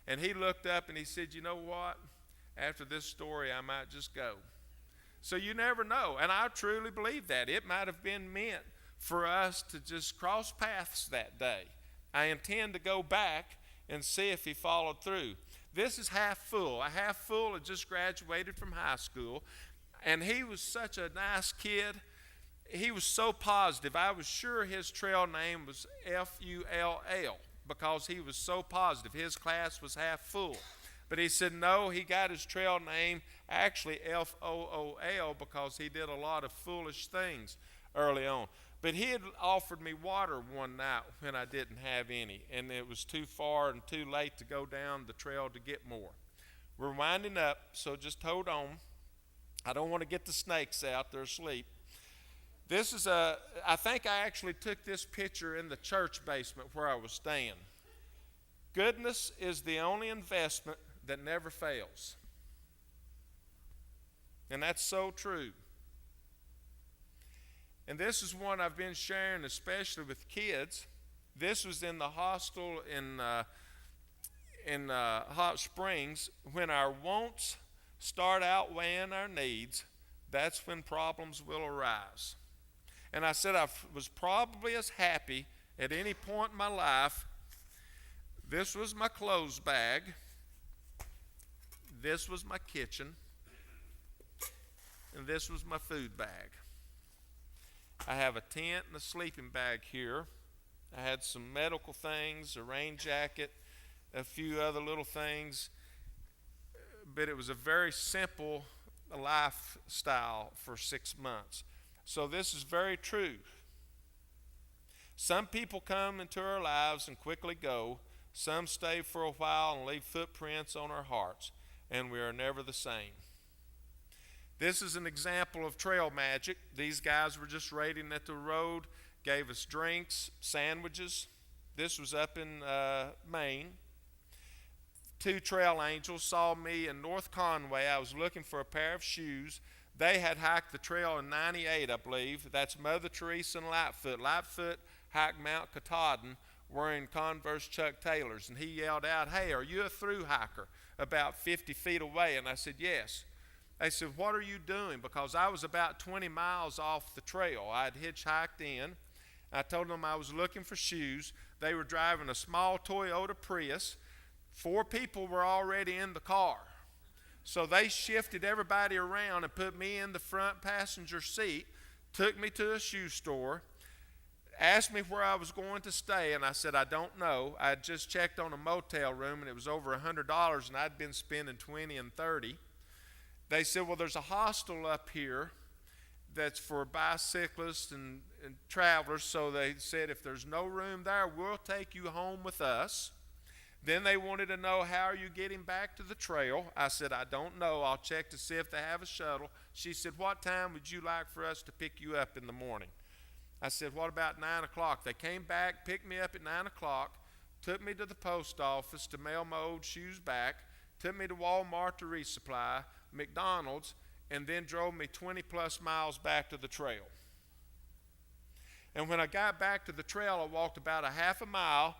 And he looked up and he said, you know what? After this story, I might just go. So you never know. And I truly believe that. It might have been meant for us to just cross paths that day. I intend to go back and see if he followed through. This is half full. A half full had just graduated from high school. And he was such a nice kid. He was so positive. I was sure his trail name was F-U-L-L because he was so positive. His class was half full. But he said no, he got his trail name actually F-O-O-L because he did a lot of foolish things early on. But he had offered me water one night when I didn't have any, and it was too far and too late to go down the trail to get more. We're winding up, so just hold on. I don't want to get the snakes out. They're asleep. This is I think I actually took this picture in the church basement where I was staying. Goodness is the only investment that never fails. And that's so true. And this is one I've been sharing especially with kids. This was in the hostel in Hot Springs. When our wants start outweighing our needs, that's when problems will arise. And I said I was probably as happy at any point in my life. This was my clothes bag. This was my kitchen. And this was my food bag. I have a tent and a sleeping bag here. I had some medical things, a rain jacket, a few other little things. But it was a very simple lifestyle for 6 months. So this is very true. Some people come into our lives and quickly go. Some stay for a while and leave footprints on our hearts. And we are never the same. This is an example of trail magic. These guys were just raiding at the road, gave us drinks, sandwiches. This was up in Maine. 2 trail angels saw me in North Conway. I was looking for a pair of shoes. They had hiked the trail in 98, I believe. That's Mother Teresa and Lightfoot. Lightfoot hiked Mount Katahdin wearing Converse Chuck Taylors. And he yelled out, "Hey, are you a through hiker?" about 50 feet away. And I said, "Yes." They said, "What are you doing?" Because I was about 20 miles off the trail. I had hitchhiked in. I told them I was looking for shoes. They were driving a small Toyota Prius. 4 people were already in the car. So they shifted everybody around and put me in the front passenger seat, took me to a shoe store, asked me where I was going to stay, and I said, "I don't know." I had just checked on a motel room, and it was over $100, and I'd been spending $20 and $30. They said, "Well, there's a hostel up here that's for bicyclists and travelers." So they said, "If there's no room there, we'll take you home with us." Then they wanted to know, "How are you getting back to the trail?" I said, "I don't know. I'll check to see if they have a shuttle." She said, "What time would you like for us to pick you up in the morning?" I said, "What about 9 o'clock? They came back, picked me up at 9 o'clock, took me to the post office to mail my old shoes back, took me to Walmart to resupply, McDonald's, and then drove me 20 plus miles back to the trail. And when I got back to the trail, I walked about a half a mile,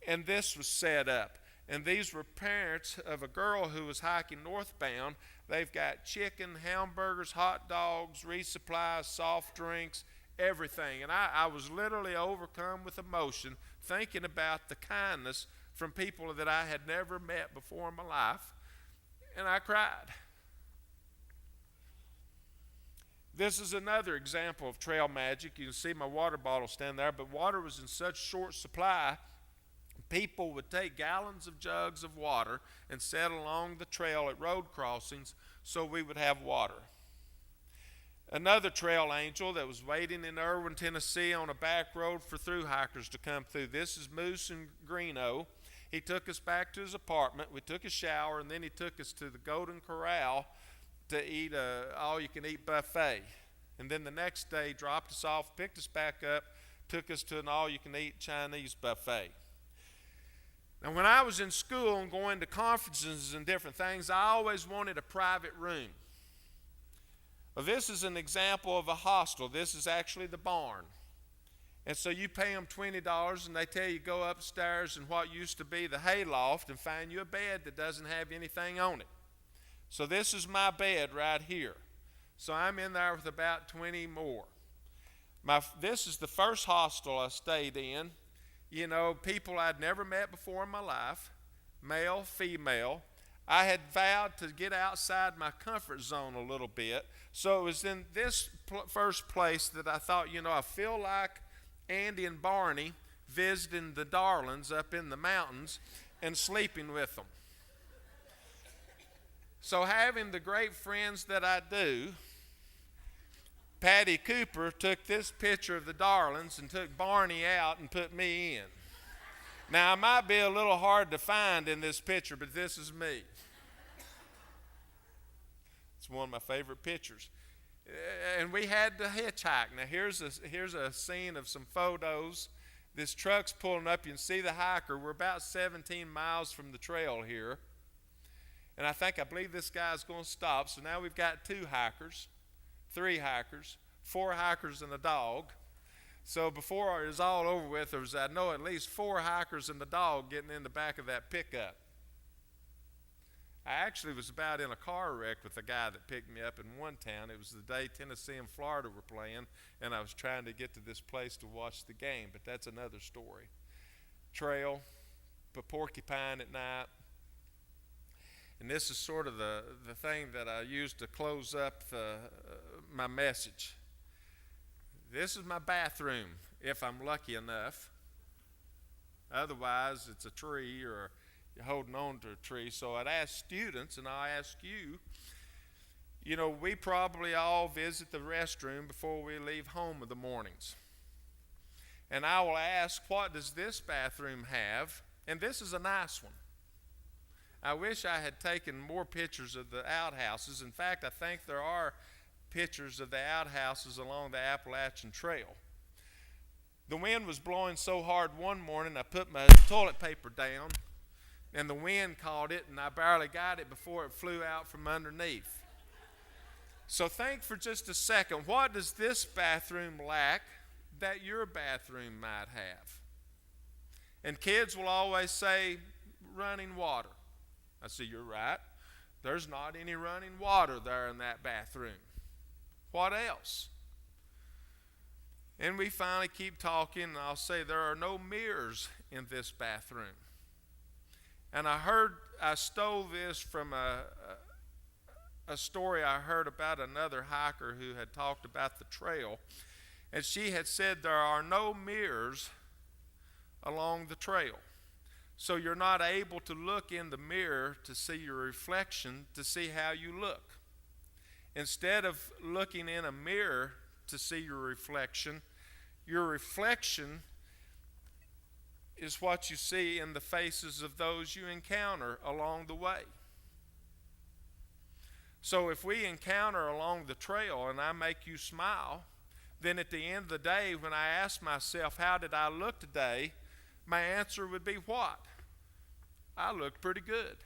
and this was set up. And these were parents of a girl who was hiking northbound. They've got chicken, hamburgers, hot dogs, resupplies, soft drinks, everything. And I was literally overcome with emotion thinking about the kindness from people that I had never met before in my life. And I cried. This is another example of trail magic. You can see my water bottle stand there, but water was in such short supply, people would take gallons of jugs of water and set along the trail at road crossings so we would have water. Another trail angel that was waiting in Irwin, Tennessee on a back road for through hikers to come through. This is Moose and Greeno. He took us back to his apartment. We took a shower, and then he took us to the Golden Corral to eat a all-you-can-eat buffet. And then the next day, he dropped us off, picked us back up, took us to an all-you-can-eat Chinese buffet. Now, when I was in school and going to conferences and different things, I always wanted a private room. Well, this is an example of a hostel. This is actually the barn. And so you pay them $20, and they tell you go upstairs in what used to be the hayloft and find you a bed that doesn't have anything on it. So this is my bed right here. So I'm in there with about 20 more. This is the first hostel I stayed in. You know, people I'd never met before in my life, male, female. I had vowed to get outside my comfort zone a little bit. So it was in this first place that I thought, I feel like Andy and Barney visiting the Darlings up in the mountains and sleeping with them. So having the great friends that I do, Patty Cooper took this picture of the Darlings and took Barney out and put me in. Now, it might be a little hard to find in this picture, but this is me. It's one of my favorite pictures. And we had to hitchhike. Now, here's a scene of some photos. This truck's pulling up. You can see the hiker. We're about 17 miles from the trail here. And I believe this guy's going to stop. So now we've got 2 hikers, 3 hikers, 4 hikers and a dog. So before it was all over with, there was, I know, at least 4 hikers and a dog getting in the back of that pickup. I actually was about in a car wreck with a guy that picked me up in one town. It was the day Tennessee and Florida were playing, and I was trying to get to this place to watch the game, but that's another story. Trail, porcupine at night. And this is sort of the thing that I use to close up my message. This is my bathroom, if I'm lucky enough. Otherwise, it's a tree or you're holding on to a tree. So I'd ask students, and I'll ask you, we probably all visit the restroom before we leave home in the mornings. And I will ask, what does this bathroom have? And this is a nice one. I wish I had taken more pictures of the outhouses. In fact, I think there are pictures of the outhouses along the Appalachian Trail. The wind was blowing so hard one morning, I put my toilet paper down, and the wind caught it, and I barely got it before it flew out from underneath. So think for just a second, what does this bathroom lack that your bathroom might have? And kids will always say, running water. I say, you're right. There's not any running water there in that bathroom. What else? And we finally keep talking, and I'll say there are no mirrors in this bathroom. And I stole this from a story I heard about another hiker who had talked about the trail. And she had said there are no mirrors along the trail. So you're not able to look in the mirror to see your reflection, to see how you look. Instead of looking in a mirror to see your reflection is what you see in the faces of those you encounter along the way. So if we encounter along the trail and I make you smile, then at the end of the day, when I ask myself, how did I look today? My answer would be what? I looked pretty good.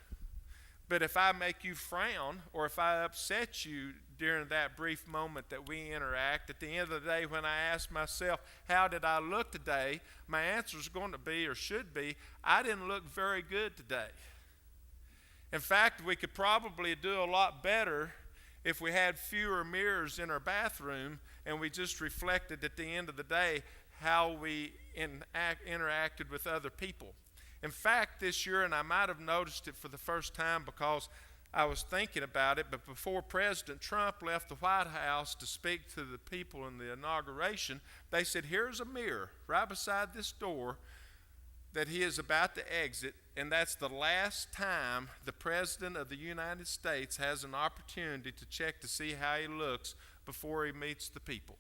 But if I make you frown, or if I upset you during that brief moment that we interact, at the end of the day when I ask myself, how did I look today? My answer is going to be, or should be, I didn't look very good today. In fact, we could probably do a lot better if we had fewer mirrors in our bathroom and we just reflected at the end of the day how we interacted with other people. In fact, this year, and I might have noticed it for the first time because I was thinking about it, but before President Trump left the White House to speak to the people in the inauguration, they said, here's a mirror right beside this door that he is about to exit, and that's the last time the President of the United States has an opportunity to check to see how he looks before he meets the people.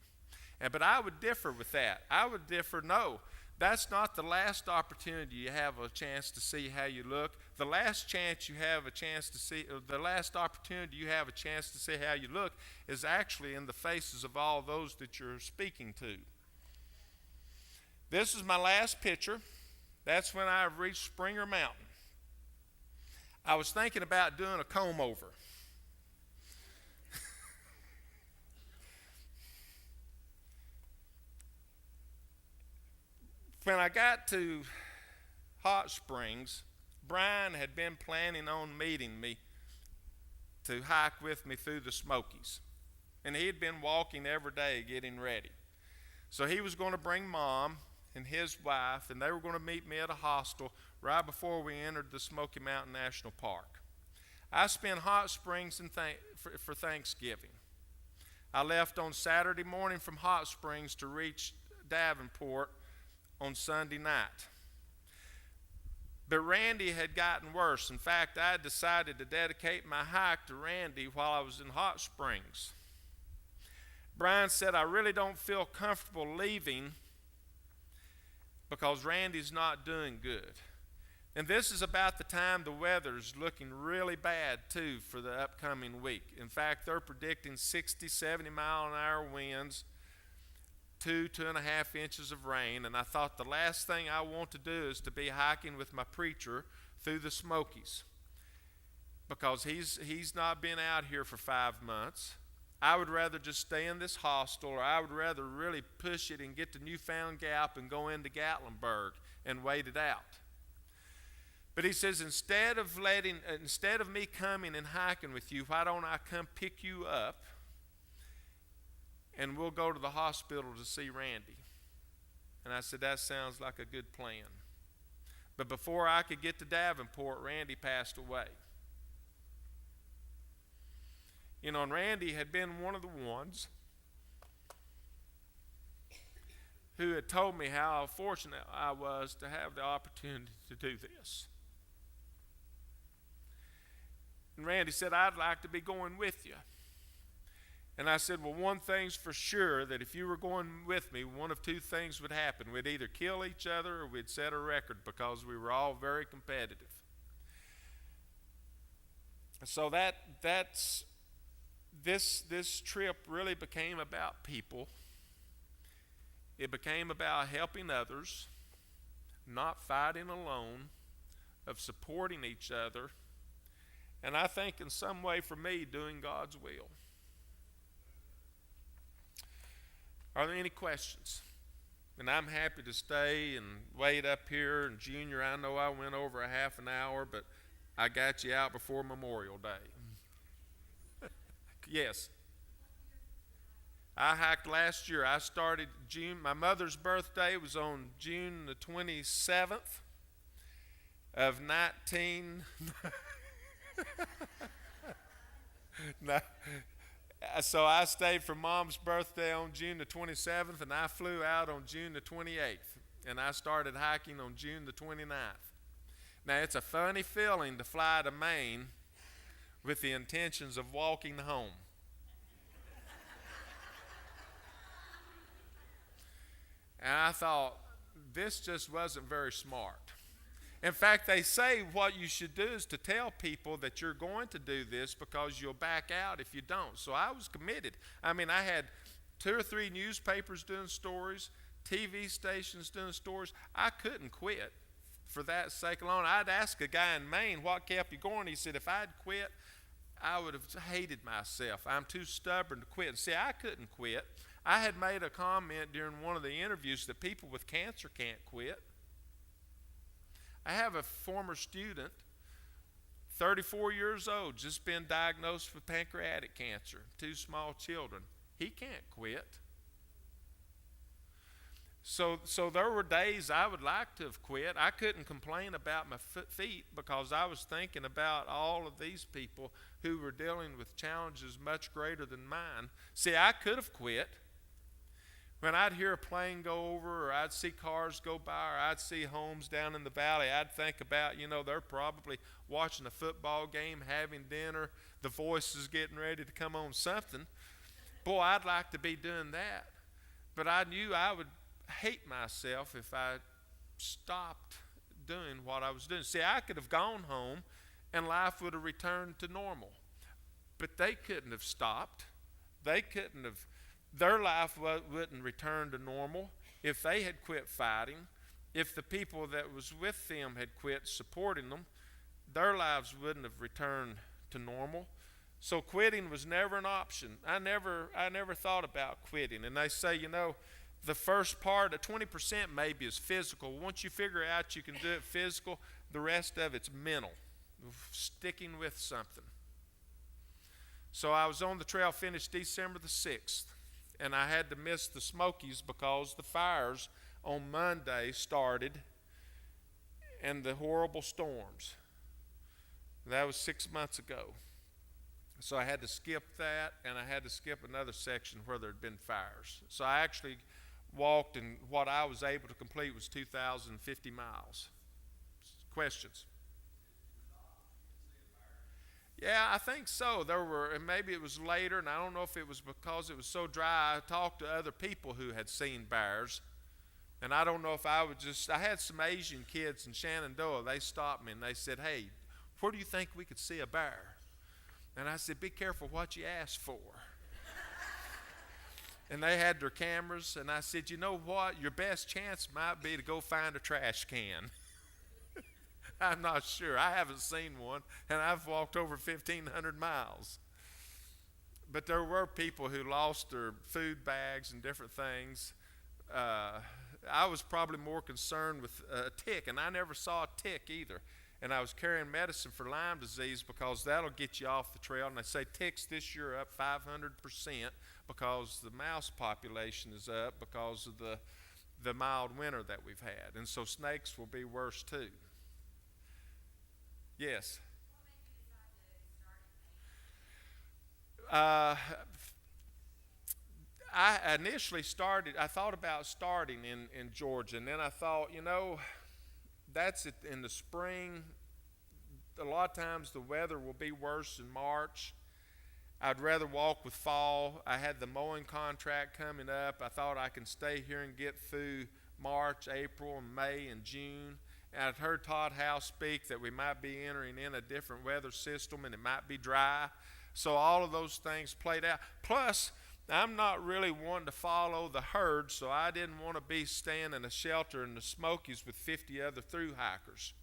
But I would differ with that. I would differ, no. That's not the last opportunity you have a chance to see how you look. The last chance you have a chance to see, or the last opportunity you have a chance to see how you look is actually in the faces of all those that you're speaking to. This is my last picture. That's when I reached Springer Mountain. I was thinking about doing a comb over. When I got to Hot Springs, Brian had been planning on meeting me to hike with me through the Smokies. And he had been walking every day getting ready. So he was going to bring Mom and his wife, and they were going to meet me at a hostel right before we entered the Smoky Mountain National Park. I spent Hot Springs for Thanksgiving. I left on Saturday morning from Hot Springs to reach Davenport on Sunday night. But Randy had gotten worse. In fact, I had decided to dedicate my hike to Randy while I was in Hot Springs. Brian said, I really don't feel comfortable leaving because Randy's not doing good. And this is about the time the weather's looking really bad, too, for the upcoming week. In fact, they're predicting 60, 70-mile-an-hour winds, 2.5 inches of rain, and I thought the last thing I want to do is to be hiking with my preacher through the Smokies because he's not been out here for 5 months. I would rather just stay in this hostel, or I would rather really push it and get to Newfound Gap and go into Gatlinburg and wait it out. But he says, instead of me coming and hiking with you, why don't I come pick you up and we'll go to the hospital to see Randy? And I said, that sounds like a good plan. But before I could get to Davenport, Randy passed away. You know, and Randy had been one of the ones who had told me how fortunate I was to have the opportunity to do this. And Randy said, I'd like to be going with you. And I said, well, one thing's for sure, that if you were going with me, one of two things would happen. We'd either kill each other or we'd set a record because we were all very competitive. So that's this trip really became about people. It became about helping others, not fighting alone, of supporting each other, and I think in some way for me doing God's will. Are there any questions? And I'm happy to stay and wait up here. And Junior, I know I went over a half an hour, but I got you out before Memorial Day. Yes. I hiked last year. I started June. My mother's birthday was on June the 27th of 19. No. So I stayed for Mom's birthday on June the 27th, and I flew out on June the 28th, and I started hiking on June the 29th. Now, it's a funny feeling to fly to Maine with the intentions of walking home. And I thought, this just wasn't very smart. In fact, they say what you should do is to tell people that you're going to do this because you'll back out if you don't. So I was committed. I mean, I had 2 or 3 newspapers doing stories, TV stations doing stories. I couldn't quit for that sake alone. I'd ask a guy in Maine what kept you going. He said, if I'd quit, I would have hated myself. I'm too stubborn to quit. And see, I couldn't quit. I had made a comment during one of the interviews that people with cancer can't quit. I have a former student, 34 years old, just been diagnosed with pancreatic cancer, 2 small children. He can't quit. So there were days I would like to have quit. I couldn't complain about my feet because I was thinking about all of these people who were dealing with challenges much greater than mine. See, I could have quit. When I'd hear a plane go over, or I'd see cars go by, or I'd see homes down in the valley, I'd think about, they're probably watching a football game, having dinner, the Voice is getting ready to come on, something. Boy, I'd like to be doing that. But I knew I would hate myself if I stopped doing what I was doing. See, I could have gone home and life would have returned to normal. But they couldn't have stopped. Their life wouldn't return to normal if they had quit fighting. If the people that was with them had quit supporting them, their lives wouldn't have returned to normal. So quitting was never an option. I never thought about quitting. And they say, the first part, 20% maybe is physical. Once you figure out you can do it physical, the rest of it's mental, sticking with something. So I was on the trail, finished December the 6th. And I had to miss the Smokies because the fires on Monday started and the horrible storms. That was 6 months ago. So I had to skip that, and I had to skip another section where there had been fires. So I actually walked, and what I was able to complete was 2,050 miles. Questions? Yeah, I think so. And maybe it was later, and I don't know if it was because it was so dry. I talked to other people who had seen bears, and I don't know if I had some Asian kids in Shenandoah. They stopped me and they said, hey, where do you think we could see a bear? And I said, be careful what you ask for. And they had their cameras, and I said, you know what? Your best chance might be to go find a trash can. I'm not sure. I haven't seen one, and I've walked over 1,500 miles. But there were people who lost their food bags and different things. I was probably more concerned with a tick, and I never saw a tick either. And I was carrying medicine for Lyme disease because that'll get you off the trail. And they say ticks this year are up 500% because the mouse population is up because of the mild winter that we've had. And so snakes will be worse too. Yes. I initially I thought about starting in Georgia, and then I thought, that's it in the spring. A lot of times the weather will be worse in March. I'd rather walk with fall. I had the mowing contract coming up. I thought I can stay here and get through March, April, and May, and June. And I'd heard Todd Howe speak that we might be entering in a different weather system and it might be dry. So all of those things played out. Plus, I'm not really wanting to follow the herd, so I didn't want to be staying in a shelter in the Smokies with 50 other through hikers.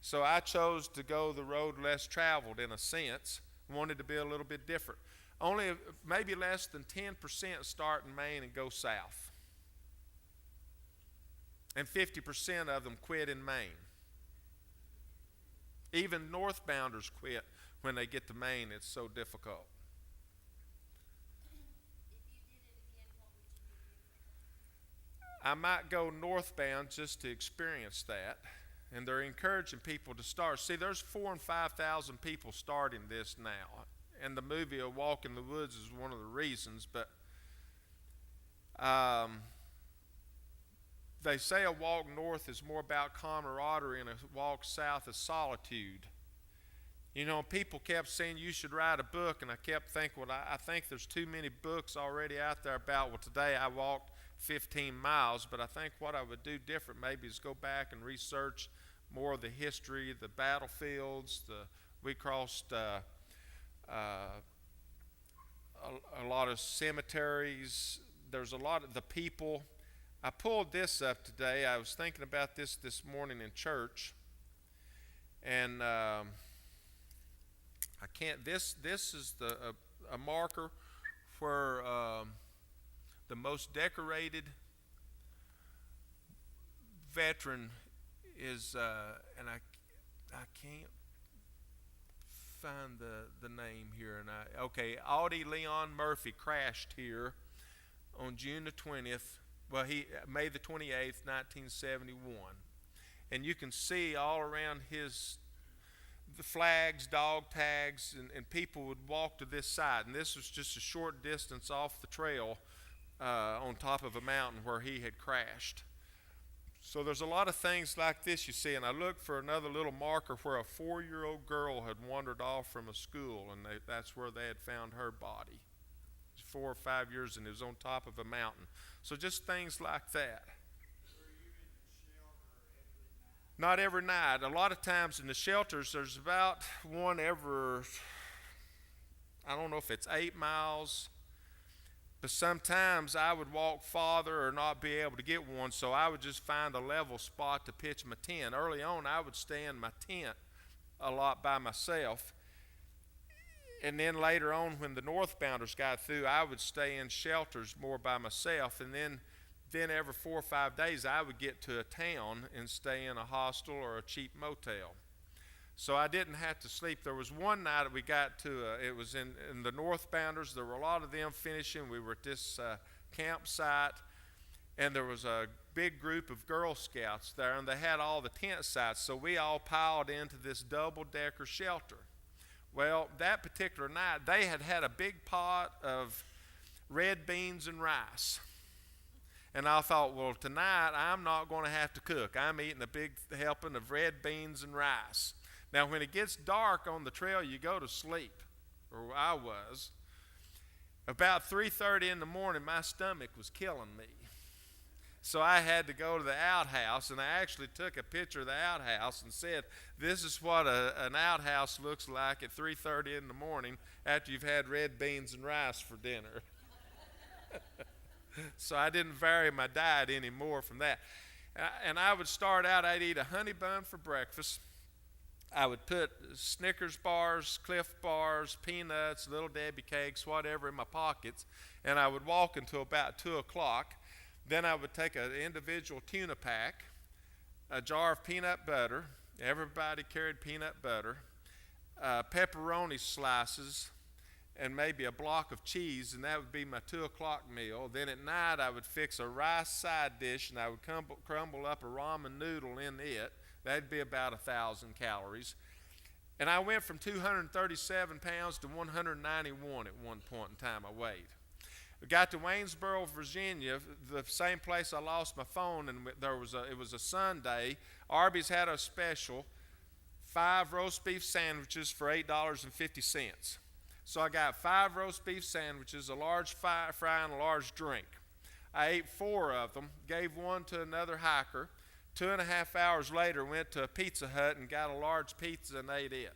So I chose to go the road less traveled in a sense, wanted to be a little bit different. Only maybe less than 10% start in Maine and go south. And 50% of them quit in Maine. Even northbounders quit when they get to Maine. It's so difficult. I might go northbound just to experience that. And they're encouraging people to start. See, there's 4,000 and 5,000 people starting this now. And the movie A Walk in the Woods is one of the reasons. But they say a walk north is more about camaraderie and a walk south is solitude. You know, people kept saying you should write a book, and I kept thinking, well, I think there's too many books already out there about, well, today I walked 15 miles, but I think what I would do different maybe is go back and research more of the history, the battlefields. We crossed a lot of cemeteries. There's a lot of the people. I pulled this up today. I was thinking about this morning in church, and I can't. This is a marker where the most decorated veteran is, and I can't find the name here. And okay, Audie Leon Murphy crashed here on June the 20th. Well, May the 28th, 1971. And you can see all around the flags, dog tags, and people would walk to this side. And this was just a short distance off the trail on top of a mountain where he had crashed. So there's a lot of things like this you see. And I looked for another little marker where a 4-year-old girl had wandered off from a school, and that's where they had found her body. 4 or 5 years, and it was on top of a mountain. So just things like that. Were you in the shelter every night? Not every night. A lot of times in the shelters, there's about one every, I don't know if it's 8 miles, but sometimes I would walk farther or not be able to get one, so I would just find a level spot to pitch my tent. Early on, I would stay in my tent a lot by myself. And then later on, when the northbounders got through, I would stay in shelters more by myself. And then every 4 or 5 days, I would get to a town and stay in a hostel or a cheap motel. So I didn't have to sleep. There was one night that we got to, it was in the northbounders. There were a lot of them finishing. We were at this campsite, and there was a big group of Girl Scouts there, and they had all the tent sites. So we all piled into this double-decker shelter. Well, that particular night, they had a big pot of red beans and rice. And I thought, well, tonight I'm not going to have to cook. I'm eating a big helping of red beans and rice. Now, when it gets dark on the trail, you go to sleep, or I was. About 3:30 in the morning, my stomach was killing me. So I had to go to the outhouse, and I actually took a picture of the outhouse and said, this is what an outhouse looks like at 3:30 in the morning after you've had red beans and rice for dinner. So I didn't vary my diet anymore from that. And I would start out, I'd eat a honey bun for breakfast. I would put Snickers bars, Cliff bars, peanuts, Little Debbie cakes, whatever in my pockets, and I would walk until about 2 o'clock. Then I would take an individual tuna pack, a jar of peanut butter. Everybody carried peanut butter, pepperoni slices, and maybe a block of cheese, and that would be my 2 o'clock meal. Then at night I would fix a rice side dish, and I would crumble up a ramen noodle in it. That'd be about 1,000 calories. And I went from 237 pounds to 191 at one point in time I weighed. We got to Waynesboro, Virginia, the same place I lost my phone, and it was a Sunday. Arby's had a special, 5 roast beef sandwiches for $8.50. So I got 5 roast beef sandwiches, a large fry, and a large drink. I ate 4 of them, gave one to another hiker, 2.5 hours later, went to a Pizza Hut and got a large pizza and ate it.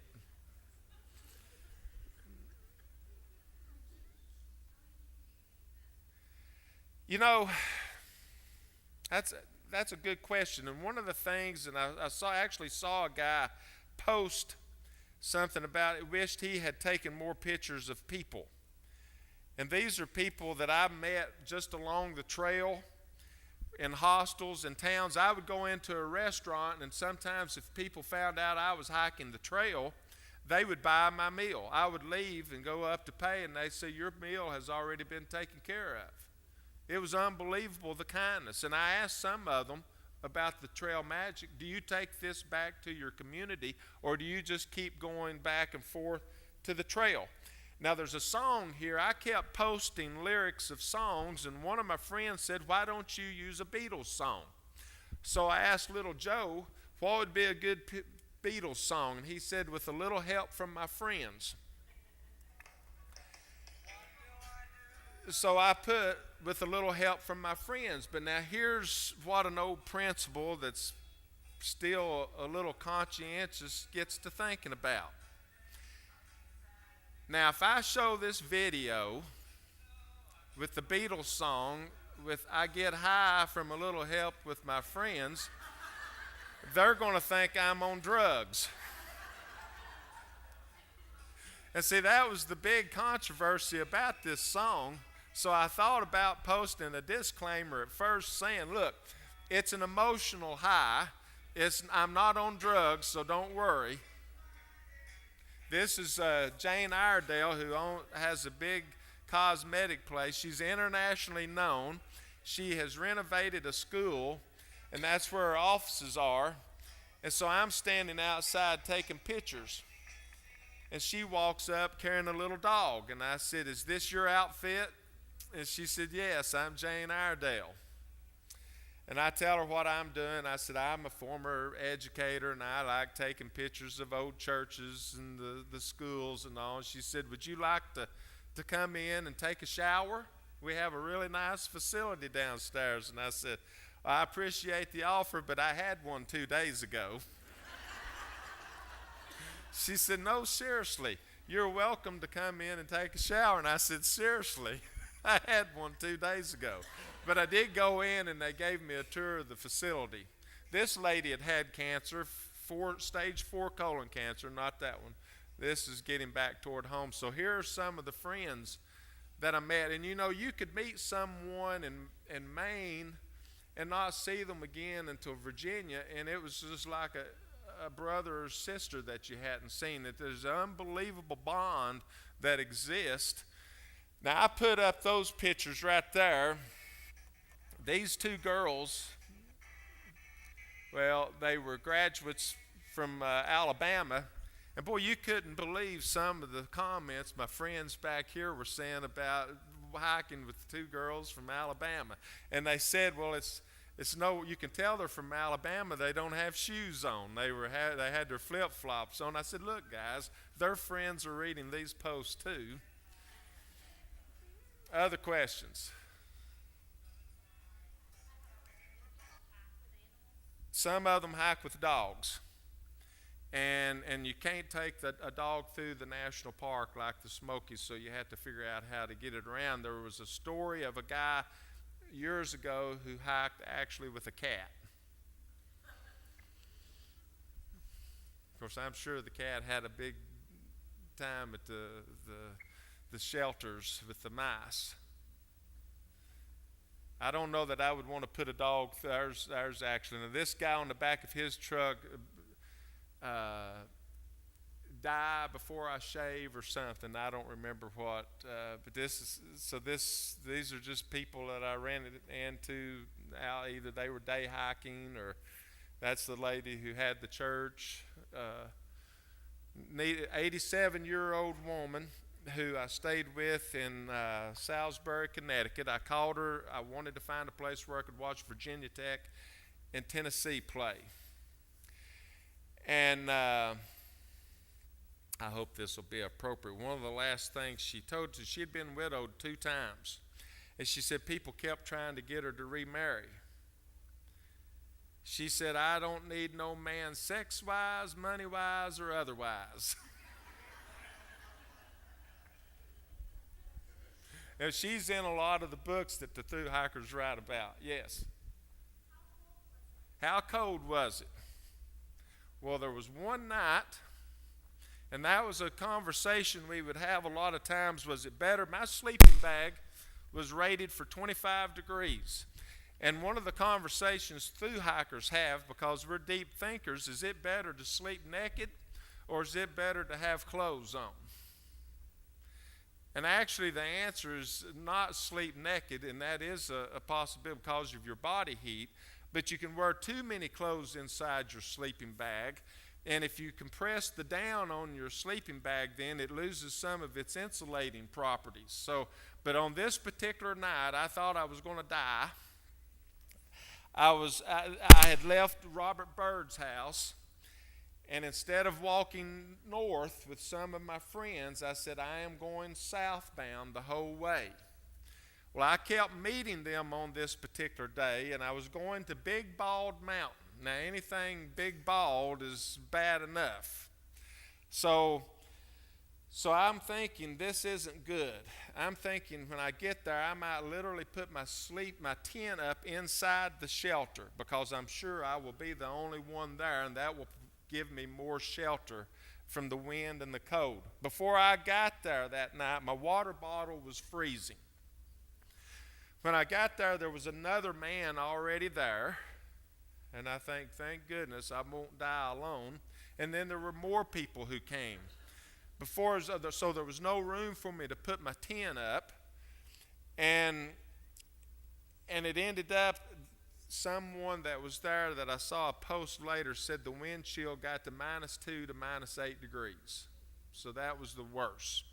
You know, that's a good question. And one of the things, and I actually saw a guy post something about it, wished he had taken more pictures of people. And these are people that I met just along the trail in hostels and towns. I would go into a restaurant, and sometimes if people found out I was hiking the trail, they would buy my meal. I would leave and go up to pay, and they'd say, "Your meal has already been taken care of." It was unbelievable, the kindness. And I asked some of them about the trail magic. Do you take this back to your community, or do you just keep going back and forth to the trail? Now, there's a song here. I kept posting lyrics of songs, and one of my friends said, "Why don't you use a Beatles song?" So I asked little Joe, what would be a good Beatles song? And he said, "With a little help from my friends." So I put, "With a little help from my friends." But now here's what an old principle that's still a little conscientious gets to thinking about. Now, if I show this video with the Beatles song, with "I Get High from a Little Help with My Friends," they're going to think I'm on drugs. And see, that was the big controversy about this song. So I thought about posting a disclaimer at first saying, look, it's an emotional high. I'm not on drugs, so don't worry. This is Jane Iredale, who has a big cosmetic place. She's internationally known. She has renovated a school, and that's where her offices are. And so I'm standing outside taking pictures. And she walks up carrying a little dog. And I said, "Is this your outfit?" And she said, "Yes, I'm Jane Iredale." And I tell her what I'm doing. I said, "I'm a former educator, and I like taking pictures of old churches and the schools and all." And she said, "Would you like to come in and take a shower? We have a really nice facility downstairs." And I said, "I appreciate the offer, but I had one 2 days ago." She said, "No, seriously, you're welcome to come in and take a shower." And I said, "Seriously, I had one 2 days ago." But I did go in, and they gave me a tour of the facility. This lady had cancer, stage 4 colon cancer, not that one. This is getting back toward home. So here are some of the friends that I met. And you know, you could meet someone in Maine and not see them again until Virginia, and it was just like a brother or sister that you hadn't seen. That there's an unbelievable bond that exists. Now, I put up those pictures right there. These two girls, well, they were graduates from Alabama. And boy, you couldn't believe some of the comments my friends back here were saying about hiking with two girls from Alabama. And they said, well, it's no, you can tell they're from Alabama. They don't have shoes on. They had their flip-flops on. I said, look, guys, their friends are reading these posts too. Other questions? Some of them hike with dogs. And you can't take a dog through the national park like the Smokies, so you have to figure out how to get it around. There was a story of a guy years ago who hiked actually with a cat. Of course, I'm sure the cat had a big time at the shelters with the mice. I don't know that I would want to put a dog through ours actually. Now, this guy on the back of his truck die before I shave or something. I don't remember what. But these are just people that I ran into out. Either they were day hiking, or that's the lady who had the church. 87-year-old woman who I stayed with in Salisbury, Connecticut. I called her. I wanted to find a place where I could watch Virginia Tech and Tennessee play. And I hope this will be appropriate. One of the last things she told us, she had been widowed 2 times. And she said people kept trying to get her to remarry. She said, I don't need no man sex-wise, money-wise, or otherwise. Now, she's in a lot of the books that the thru hikers write about. Yes. How cold was it? Well, there was one night, and that was a conversation we would have a lot of times. Was it better? My sleeping bag was rated for 25 degrees. And one of the conversations thru hikers have, because we're deep thinkers, is it better to sleep naked or is it better to have clothes on? And actually the answer is not sleep naked, and that is a possibility because of your body heat, but you can wear too many clothes inside your sleeping bag, and if you compress the down on your sleeping bag, then it loses some of its insulating properties. So, but on this particular night, I thought I was going to die. I had left Robert Bird's house, and instead of walking north with some of my friends, I said, I am going southbound the whole way. Well, I kept meeting them on this particular day, and I was going to Big Bald Mountain. Now, anything big bald is bad enough. So I'm thinking this isn't good. I'm thinking when I get there, I might literally put my tent up inside the shelter, because I'm sure I will be the only one there, and that will give me more shelter from the wind and the cold. Before I got there that night, my water bottle was freezing. When I got there, there was another man already there, and I think, thank goodness I won't die alone. And then there were more people who came. So there was no room for me to put my tent up, and it ended up, someone that was there that I saw a post later said the wind chill got to -2 to -8 degrees. So that was the worst.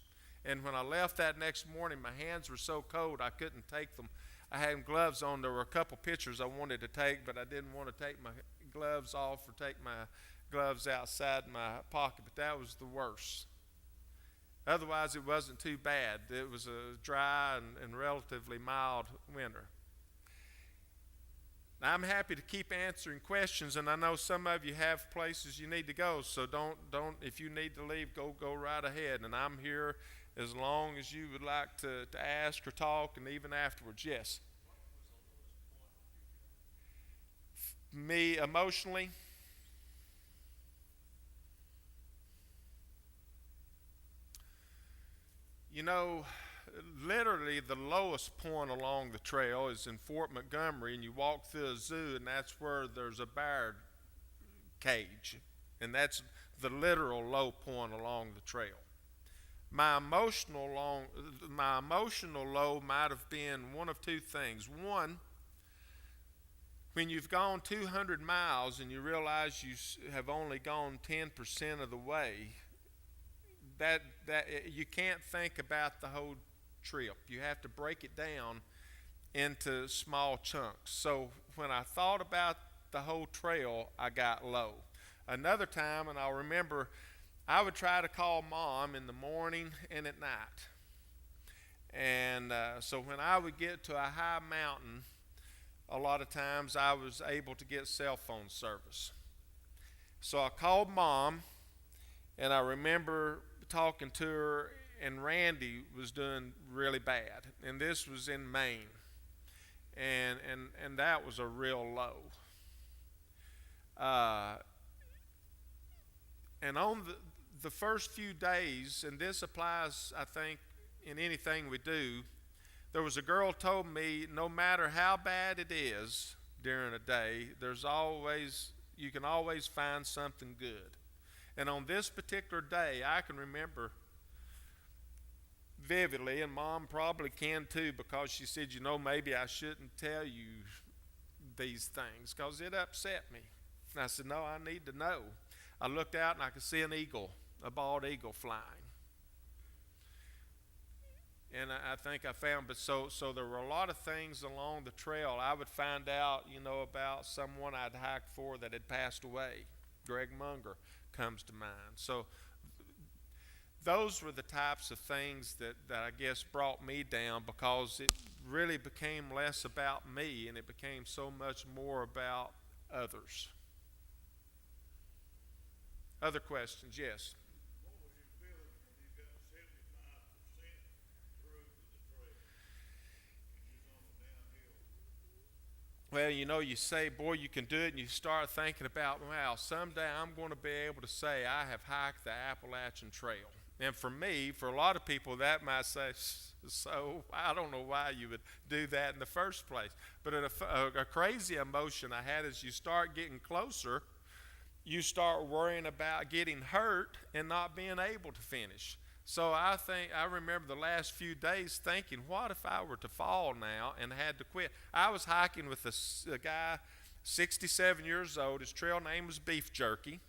And when I left that next morning, my hands were so cold I couldn't take them. I had gloves on. There were a couple pictures I wanted to take, but I didn't want to take my gloves off or take my gloves outside my pocket, but that was the worst. Otherwise, it wasn't too bad. It was a dry and relatively mild winter. Now, I'm happy to keep answering questions, and I know some of you have places you need to go, so don't if you need to leave, go right ahead, and I'm here as long as you would like to ask or talk, and even afterwards. Yes? Me emotionally? You know, literally the lowest point along the trail is in Fort Montgomery, and you walk through a zoo, and that's where there's a bear cage, and that's the literal low point along the trail. My emotional low might have been one of two things. One, when you've gone 200 miles and you realize you have only gone 10% of the way, that you can't think about the whole trip. You have to break it down into small chunks. So when I thought about the whole trail, I got low. Another time, and I'll remember, I would try to call Mom in the morning and at night. And so when I would get to a high mountain, a lot of times I was able to get cell phone service. So I called Mom, and I remember talking to her, and Randy was doing really bad, and this was in Maine, and that was a real low. And on the first few days, and this applies, I think, in anything we do, there was a girl told me no matter how bad it is during a day, you can always find something good. And on this particular day, I can remember vividly, and Mom probably can too, because she said, maybe I shouldn't tell you these things because it upset me. And I said, no, I need to know. I looked out and I could see an eagle, a bald eagle flying. And I think I found, but so there were a lot of things along the trail. I would find out, about someone I'd hiked for that had passed away. Greg Munger comes to mind. So those were the types of things that I guess brought me down, because it really became less about me and it became so much more about others. Other questions? Yes. What was your feeling when you got 75% through to the trail and you was on the downhill? Well, you say, boy, you can do it, and you start thinking about, wow, someday I'm going to be able to say I have hiked the Appalachian Trail. And for me, for a lot of people, that might say, so I don't know why you would do that in the first place. But a crazy emotion I had is you start getting closer, you start worrying about getting hurt and not being able to finish. So I remember the last few days thinking, what if I were to fall now and had to quit? I was hiking with a guy, 67 years old. His trail name was Beef Jerky.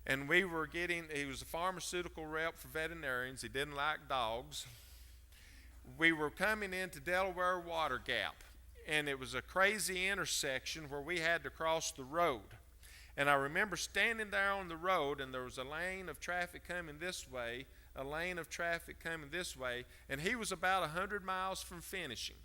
And he was a pharmaceutical rep for veterinarians. He didn't like dogs. We were coming into Delaware Water Gap, and it was a crazy intersection where we had to cross the road. And I remember standing there on the road, and there was a lane of traffic coming this way, a lane of traffic coming this way, and he was about 100 miles from finishing.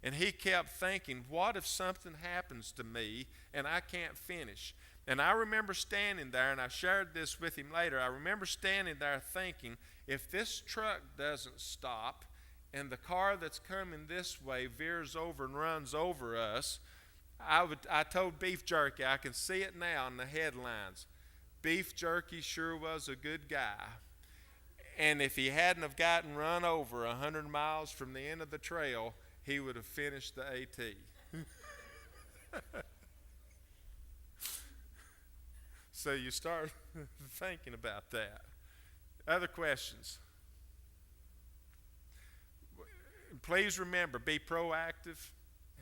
And he kept thinking, what if something happens to me and I can't finish? And I remember standing there, and I shared this with him later, I remember standing there thinking, if this truck doesn't stop and the car that's coming this way veers over and runs over us, I told Beef Jerky, I can see it now in the headlines, Beef Jerky sure was a good guy. And if he hadn't have gotten run over 100 miles from the end of the trail, he would have finished the AT. So you start thinking about that. Other questions? Please remember, be proactive,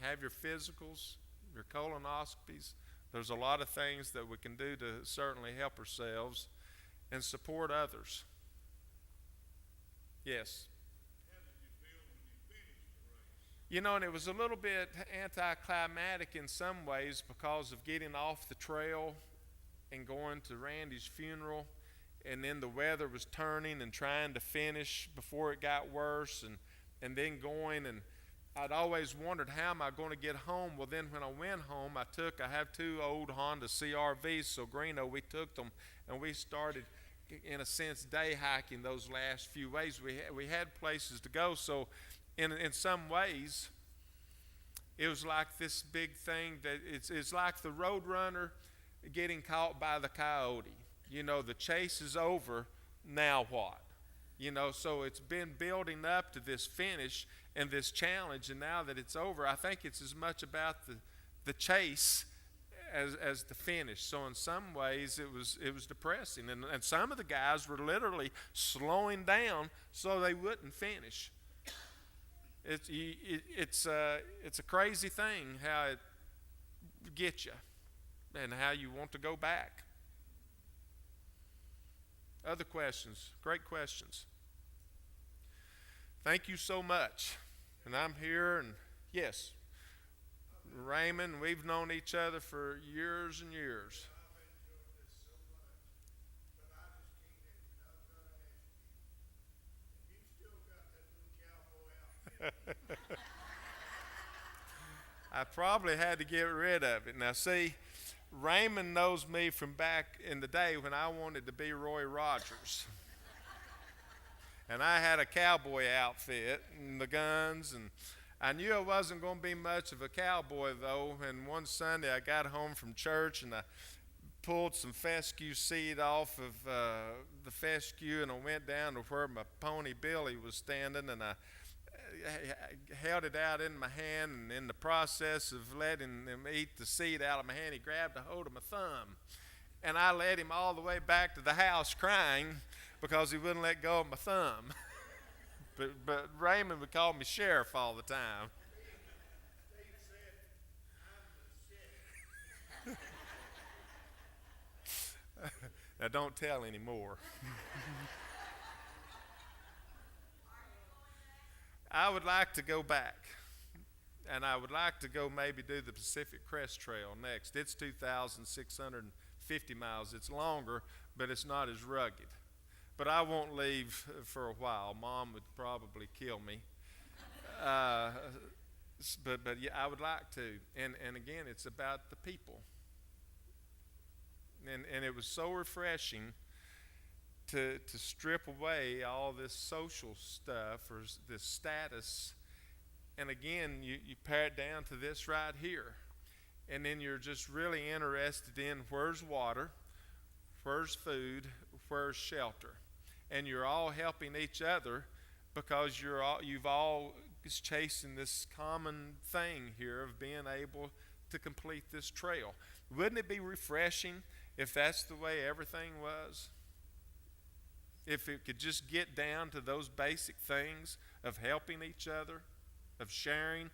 have your physicals, your colonoscopies. There's a lot of things that we can do to certainly help ourselves and support others. Yes? How did you feel when you finished the race? And it was a little bit anticlimactic in some ways because of getting off the trail and going to Randy's funeral, and then the weather was turning and trying to finish before it got worse, and then going, and I'd always wondered, how am I going to get home? Well, then when I went home, I have two old Honda CRVs, so Greeno, we took them, and we started, in a sense, day hiking those last few ways. We had places to go, so in some ways, it was like this big thing that it's like the road runner getting caught by the coyote. The chase is over, now what? So it's been building up to this finish and this challenge, and now that it's over, I think it's as much about the chase as the finish. So in some ways it was depressing, and some of the guys were literally slowing down so they wouldn't finish. It's a crazy thing how it gets you and how you want to go back. Other questions? Great questions. Thank you so much. And I'm here, and yes, Raymond, we've known each other for years and years. I've enjoyed this so much, but I just can't help but ask you, have you still got that little cowboy outfit? I probably had to get rid of it. Now, see, Raymond knows me from back in the day when I wanted to be Roy Rogers. And I had a cowboy outfit and the guns, and I knew I wasn't going to be much of a cowboy, though. And one Sunday I got home from church, and I pulled some fescue seed off of the fescue, and I went down to where my pony Billy was standing, and I held it out in my hand, and in the process of letting him eat the seed out of my hand, he grabbed a hold of my thumb. And I led him all the way back to the house crying because he wouldn't let go of my thumb. but Raymond would call me Sheriff all the time. Steve said, I'm the sheriff. Now don't tell anymore. I would like to go back, and I would like to go maybe do the Pacific Crest Trail next. It's 2,650 miles. It's longer, but it's not as rugged. But I won't leave for a while. Mom would probably kill me. But yeah, I would like to. And again, it's about the people. And it was so refreshing to strip away all this social stuff or this status. And again, you pare it down to this right here. And then you're just really interested in where's water, where's food, where's shelter. And you're all helping each other because you've all is chasing this common thing here of being able to complete this trail. Wouldn't it be refreshing if that's the way everything was? If it could just get down to those basic things of helping each other, of sharing.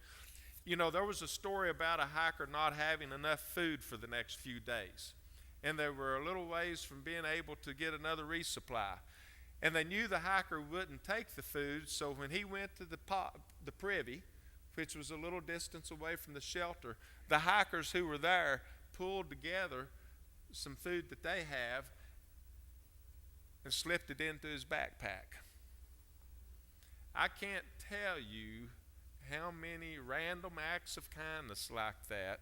You know, there was a story about a hiker not having enough food for the next few days. And they were a little ways from being able to get another resupply. And they knew the hiker wouldn't take the food, so when he went to the privy, which was a little distance away from the shelter, the hikers who were there pulled together some food that they have and slipped it into his backpack. I can't tell you how many random acts of kindness like that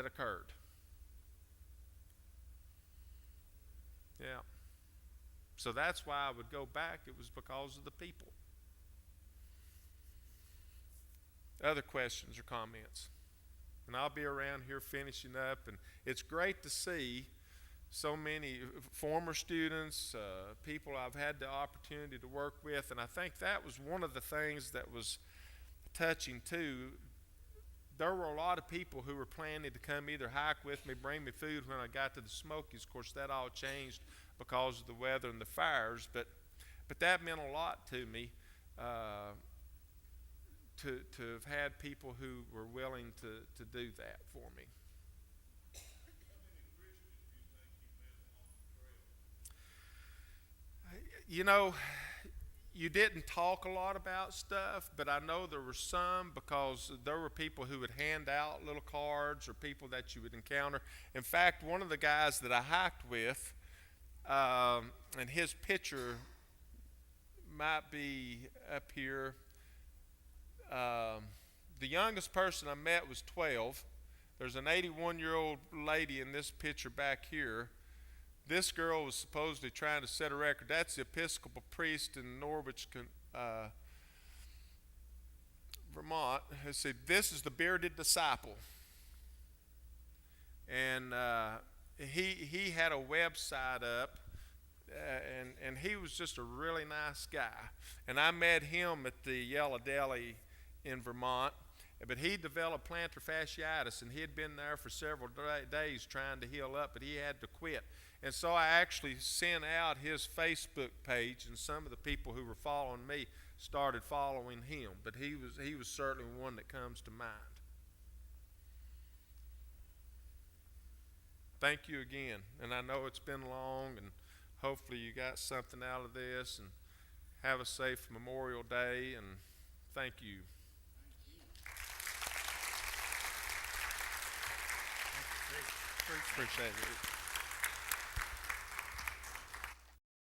occurred. Yeah. So that's why I would go back. It was because of the people. Other questions or comments? And I'll be around here finishing up. And it's great to see so many former students, people I've had the opportunity to work with. And I think that was one of the things that was touching too. There were a lot of people who were planning to come either hike with me, bring me food when I got to the Smokies. Of course, that all changed because of the weather and the fires, but that meant a lot to me to have had people who were willing to do that for me. You know, you didn't talk a lot about stuff, but I know there were some because there were people who would hand out little cards or people that you would encounter. In fact, one of the guys that I hiked with, and his picture might be up here. The youngest person I met was 12. There's an 81-year-old lady in this picture back here. This girl was supposedly trying to set a record. That's the Episcopal priest in Norwich, Vermont. He said, "This is the bearded disciple." And he had a website up, and he was just a really nice guy. And I met him at the Yellow Deli in Vermont. But he developed plantar fasciitis, and he had been there for several days trying to heal up, but he had to quit. And so I actually sent out his Facebook page, and some of the people who were following me started following him. But he was certainly one that comes to mind. Thank you again. And I know it's been long, and hopefully you got something out of this, and have a safe Memorial Day, and thank you. Appreciate it.